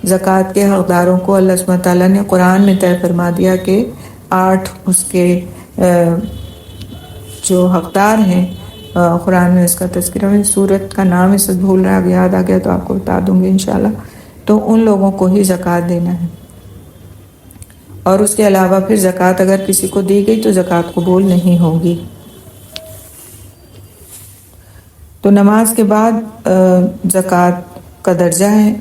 زکوٰۃ کے حقداروں کو اللہ سبحانہ تعالیٰ نے قرآن میں طے فرما دیا کہ 8 اس کے جو حقدار ہیں قرآن میں اس کا تذکرہ ہے. سورت کا نام اس وقت بھول رہا ہے، اب یاد آ گیا تو آپ کو بتا دوں گی انشاءاللہ. تو ان لوگوں کو ہی زکوٰۃ دینا ہے. اور اس کے علاوہ پھر زکوٰۃ اگر کسی کو دی گئی تو زکوٰۃ قبول نہیں ہوگی. تو نماز کے بعد زکوٰۃ کا درجہ ہے،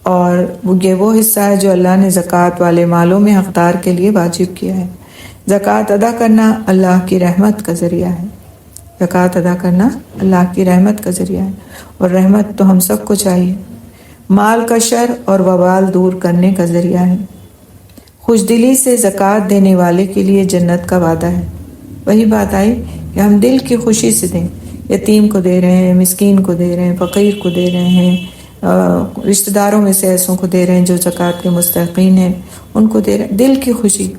اور یہ وہ حصہ ہے جو اللہ نے زکوٰۃ والے مالوں میں حقدار کے لیے واجب کیا ہے. زکوٰۃ ادا کرنا اللہ کی رحمت کا ذریعہ ہے. زکوٰۃ ادا کرنا اللہ کی رحمت کا ذریعہ ہے، اور رحمت تو ہم سب کو چاہیے. مال کا شر اور وبال دور کرنے کا ذریعہ ہے. خوش دلی سے زکوٰۃ دینے والے کے لیے جنت کا وعدہ ہے. وہی بات آئی کہ ہم دل کی خوشی سے دیں. یتیم کو دے رہے ہیں، مسکین کو دے رہے ہیں، فقیر کو دے رہے ہیں، رشتہ داروں میں سے ایسوں کو دے رہے ہیں جو زکوٰۃ کے مستحقین ہیں، ان کو دے رہے ہیں. دل کی خوشی،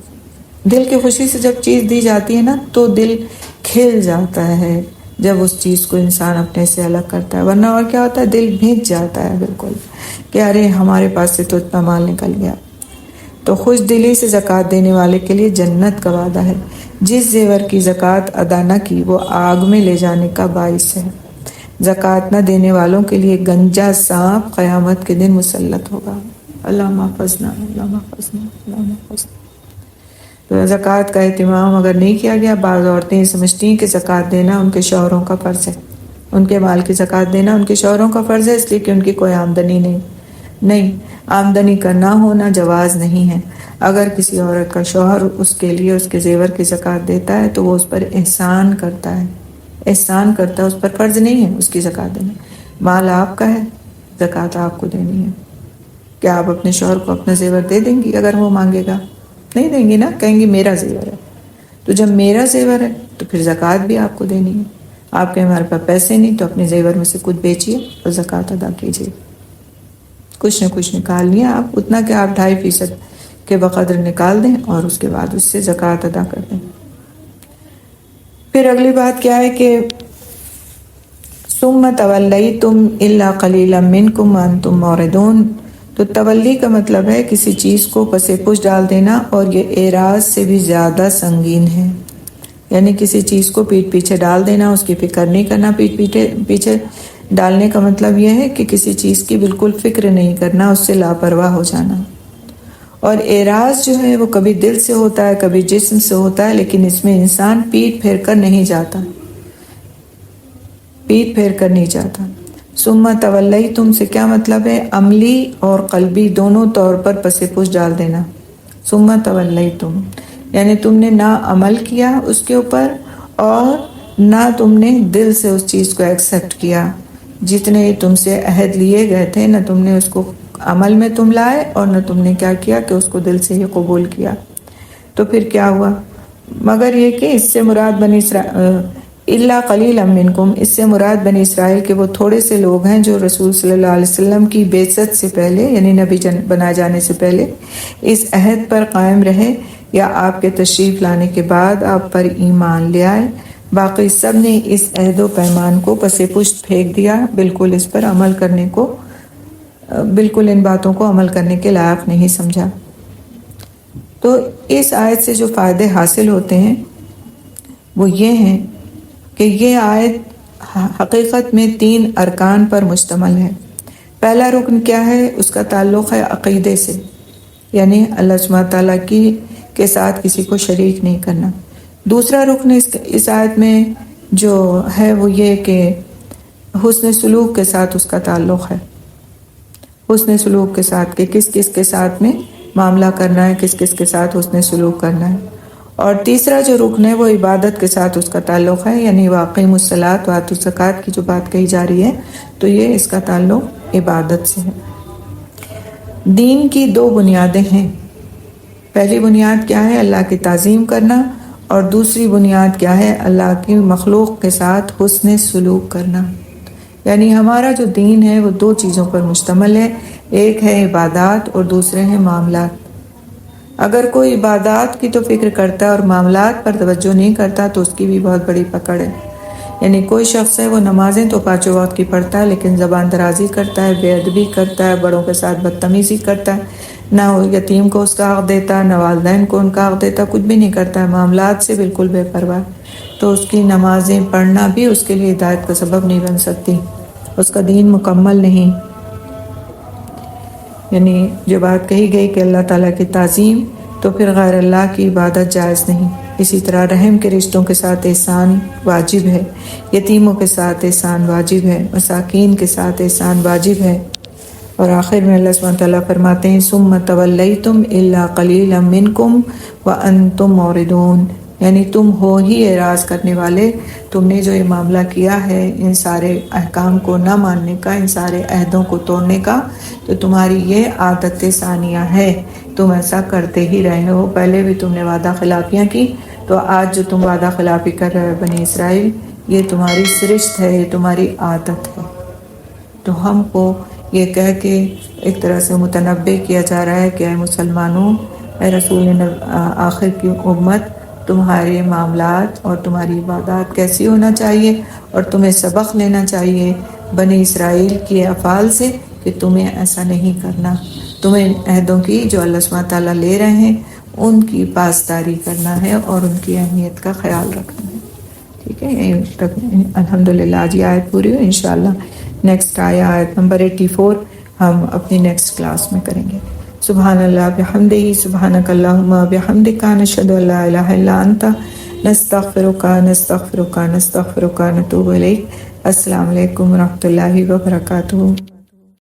دل کی خوشی سے جب چیز دی جاتی ہے نا تو دل کھل جاتا ہے جب اس چیز کو انسان اپنے سے الگ کرتا ہے. ورنہ اور کیا ہوتا ہے، دل بھیج جاتا ہے بالکل کہ ارے ہمارے پاس سے تو اتنا مال نکل گیا. تو خوش دلی سے زکوٰۃ دینے والے کے لیے جنت کا وعدہ ہے. جس زیور کی زکوٰۃ ادا نہ کی وہ آگ میں لے جانے کا باعث ہے. زکوٰۃ نہ دینے والوں کے لیے گنجا سانپ قیامت کے دن مسلط ہوگا. اللہ محفظنا، اللہ محفظنا، اللہ محفظنا. تو زکوٰۃ کا اہتمام اگر نہیں کیا گیا، بعض عورتیں سمجھتی ہیں کہ زکوٰۃ دینا ان کے شوہروں کا فرض ہے، ان کے مال کی زکوٰۃ دینا ان کے شوہروں کا فرض ہے اس لیے کہ ان کی کوئی آمدنی نہیں. آمدنی کا نہ ہونا جواز نہیں ہے. اگر کسی عورت کا شوہر اس کے لیے اس کے زیور کی زکوٰۃ دیتا ہے تو وہ اس پر احسان کرتا ہے، احسان کرتا ہے، اس پر فرض نہیں ہے اس کی زکوٰۃ دینا. مال آپ کا ہے، زکوٰۃ آپ کو دینی ہے. کیا آپ اپنے شوہر کو اپنا زیور دے دیں گی اگر وہ مانگے گا؟ نہیں دیں گی نا، کہیں گی میرا زیور ہے. تو جب میرا زیور ہے تو پھر زکوٰۃ بھی آپ کو دینی ہے. آپ کے ہمارے پاس پیسے نہیں تو اپنے زیور میں سے کچھ بیچیے اور زکوٰۃ ادا کیجیے. کچھ نہ کچھ نکال لیا آپ، اتنا کہ آپ 2.5% کے بقدر نکال دیں اور اس کے بعد اس سے زکوٰۃ ادا کر دیں. پھر اگلی بات کیا ہے کہ ثم تولیتم الا قلیلا منکم وانتم معرضون. تو تولی کا مطلب ہے کسی چیز کو پس پش ڈال دینا، اور یہ اعراض سے بھی زیادہ سنگین ہے. یعنی کسی چیز کو پیٹھ پیچھے ڈال دینا، اس کی فکر نہیں کرنا. پیچھے ڈالنے کا مطلب یہ ہے کہ کسی چیز کی بالکل فکر نہیں کرنا، اس سے لاپرواہ ہو جانا. اور اعراض جو ہے وہ کبھی دل سے ہوتا ہے، کبھی جسم سے ہوتا ہے، لیکن اس میں انسان پیٹھ پھیر کر نہیں جاتا، پیٹھ پھیر کر نہیں جاتا. ثم تولیتم سے کیا مطلب ہے؟ عملی اور قلبی دونوں طور پر پس پش ڈال دینا. ثم تولیتم یعنی تم نے نہ عمل کیا اس کے اوپر اور نہ تم نے دل سے اس چیز کو ایکسیپٹ کیا. جتنے تم سے عہد لیے گئے تھے نہ تم نے اس کو عمل میں تم لائے اور نہ تم نے کیا کیا کہ اس کو دل سے ہی قبول کیا. تو پھر کیا ہوا؟ مگر یہ کہ اس سے مراد بنی اسرائیل الا قلیلا منکم، اس سے مراد بنی اسرائیل کے وہ تھوڑے سے لوگ ہیں جو رسول صلی اللہ علیہ وسلم کی بعثت سے پہلے یعنی نبی بنا جانے سے پہلے اس عہد پر قائم رہے یا آپ کے تشریف لانے کے بعد آپ پر ایمان لے آئے. باقی سب نے اس عہد و پیمان کو پس پشت پھینک دیا، بالکل اس پر عمل کرنے کو، بالکل ان باتوں کو عمل کرنے کے لائق نہیں سمجھا. تو اس آیت سے جو فائدے حاصل ہوتے ہیں وہ یہ ہیں کہ یہ آیت حقیقت میں 3 ارکان پر مشتمل ہے. پہلا رکن کیا ہے؟ اس کا تعلق ہے عقیدے سے، یعنی اللہ سبحانہ تعالیٰ کے ساتھ کسی کو شریک نہیں کرنا. دوسرا رکن اس آیت میں جو ہے وہ یہ کہ حسن سلوک کے ساتھ اس کا تعلق ہے. حسن سلوک کے ساتھ کہ کس کس کے ساتھ میں معاملہ کرنا ہے، کس کس کے ساتھ حسن سلوک کرنا ہے. اور تیسرا جو رکن ہے وہ عبادت کے ساتھ اس کا تعلق ہے، یعنی واقعی الصلاۃ وآتوا الزکاۃ کی جو بات کہی جا رہی ہے تو یہ اس کا تعلق عبادت سے ہے. دین کی 2 بنیادیں ہیں. پہلی بنیاد کیا ہے؟ اللہ کی تعظیم کرنا، اور دوسری بنیاد کیا ہے؟ اللہ کی مخلوق کے ساتھ حسن سلوک کرنا. یعنی ہمارا جو دین ہے وہ 2 چیزوں پر مشتمل ہے، ایک ہے عبادات اور دوسرے ہیں معاملات. اگر کوئی عبادات کی تو فکر کرتا ہے اور معاملات پر توجہ نہیں کرتا تو اس کی بھی بہت بڑی پکڑ ہے. یعنی کوئی شخص ہے وہ نمازیں تو 5 وقت کی پڑھتا ہے لیکن زبان درازی کرتا ہے، بے ادبی کرتا ہے، بڑوں کے ساتھ بدتمیزی کرتا ہے، نہ یتیم کو اس کا حق دیتا، نہ والدین کو ان کا حق دیتا، کچھ بھی نہیں کرتا ہے، معاملات سے بالکل بے پرواہ. تو اس کی نمازیں پڑھنا بھی اس کے لیے ہدایت کا سبب نہیں بن سکتی، اس کا دین مکمل نہیں۔ یعنی جو بات کہی گئی کہ اللہ تعالیٰ کی تعظیم، تو پھر غیر اللہ کی عبادت جائز نہیں۔ اسی طرح رحم کے رشتوں کے ساتھ احسان واجب ہے، یتیموں کے ساتھ احسان واجب ہے، مساکین کے ساتھ احسان واجب ہے۔ اور آخر میں اللہ سبحانہ تعالیٰ فرماتے ہیں ثم تولیتم الا قلیلا منکم وانتم معرضون، یعنی تم ہو ہی اعراض کرنے والے، تم نے جو یہ معاملہ کیا ہے ان سارے احکام کو نہ ماننے کا، ان سارے عہدوں کو توڑنے کا، تو تمہاری یہ عادت ثانیہ ہے، تم ایسا کرتے ہی رہے ہو۔ پہلے بھی تم نے وعدہ خلافیاں کی، تو آج جو تم وعدہ خلافی کر رہے ہو بنی اسرائیل، یہ تمہاری سرشت ہے، یہ تمہاری عادت ہے۔ تو ہم کو یہ کہہ کے ایک طرح سے متنبع کیا جا رہا ہے کہ اے مسلمانوں، اے رسول آخر کی امت، تمہارے معاملات اور تمہاری عبادات کیسی ہونا چاہیے، اور تمہیں سبق لینا چاہیے بنی اسرائیل کے افعال سے کہ تمہیں ایسا نہیں کرنا، تمہیں عہدوں کی جو اللہ سبحانہ تعالیٰ لے رہے ہیں ان کی پاسداری کرنا ہے اور ان کی اہمیت کا خیال رکھنا ہے۔ ٹھیک ہے، یہیں تک الحمدللہ آج یہ آیت پوری ہوئی۔ انشاءاللہ نیکسٹ آیت نمبر 84 ہم اپنی نیکسٹ کلاس میں کریں گے۔ سبحان اللہ بحمدہ، سبحانک اللہم بحمدک، نشہد ان لا الہ الا انت، نستغفرک نستغفرک نستغفرک نتوب الیک۔ السلام علیکم ورحمۃ اللہ وبرکاتہ۔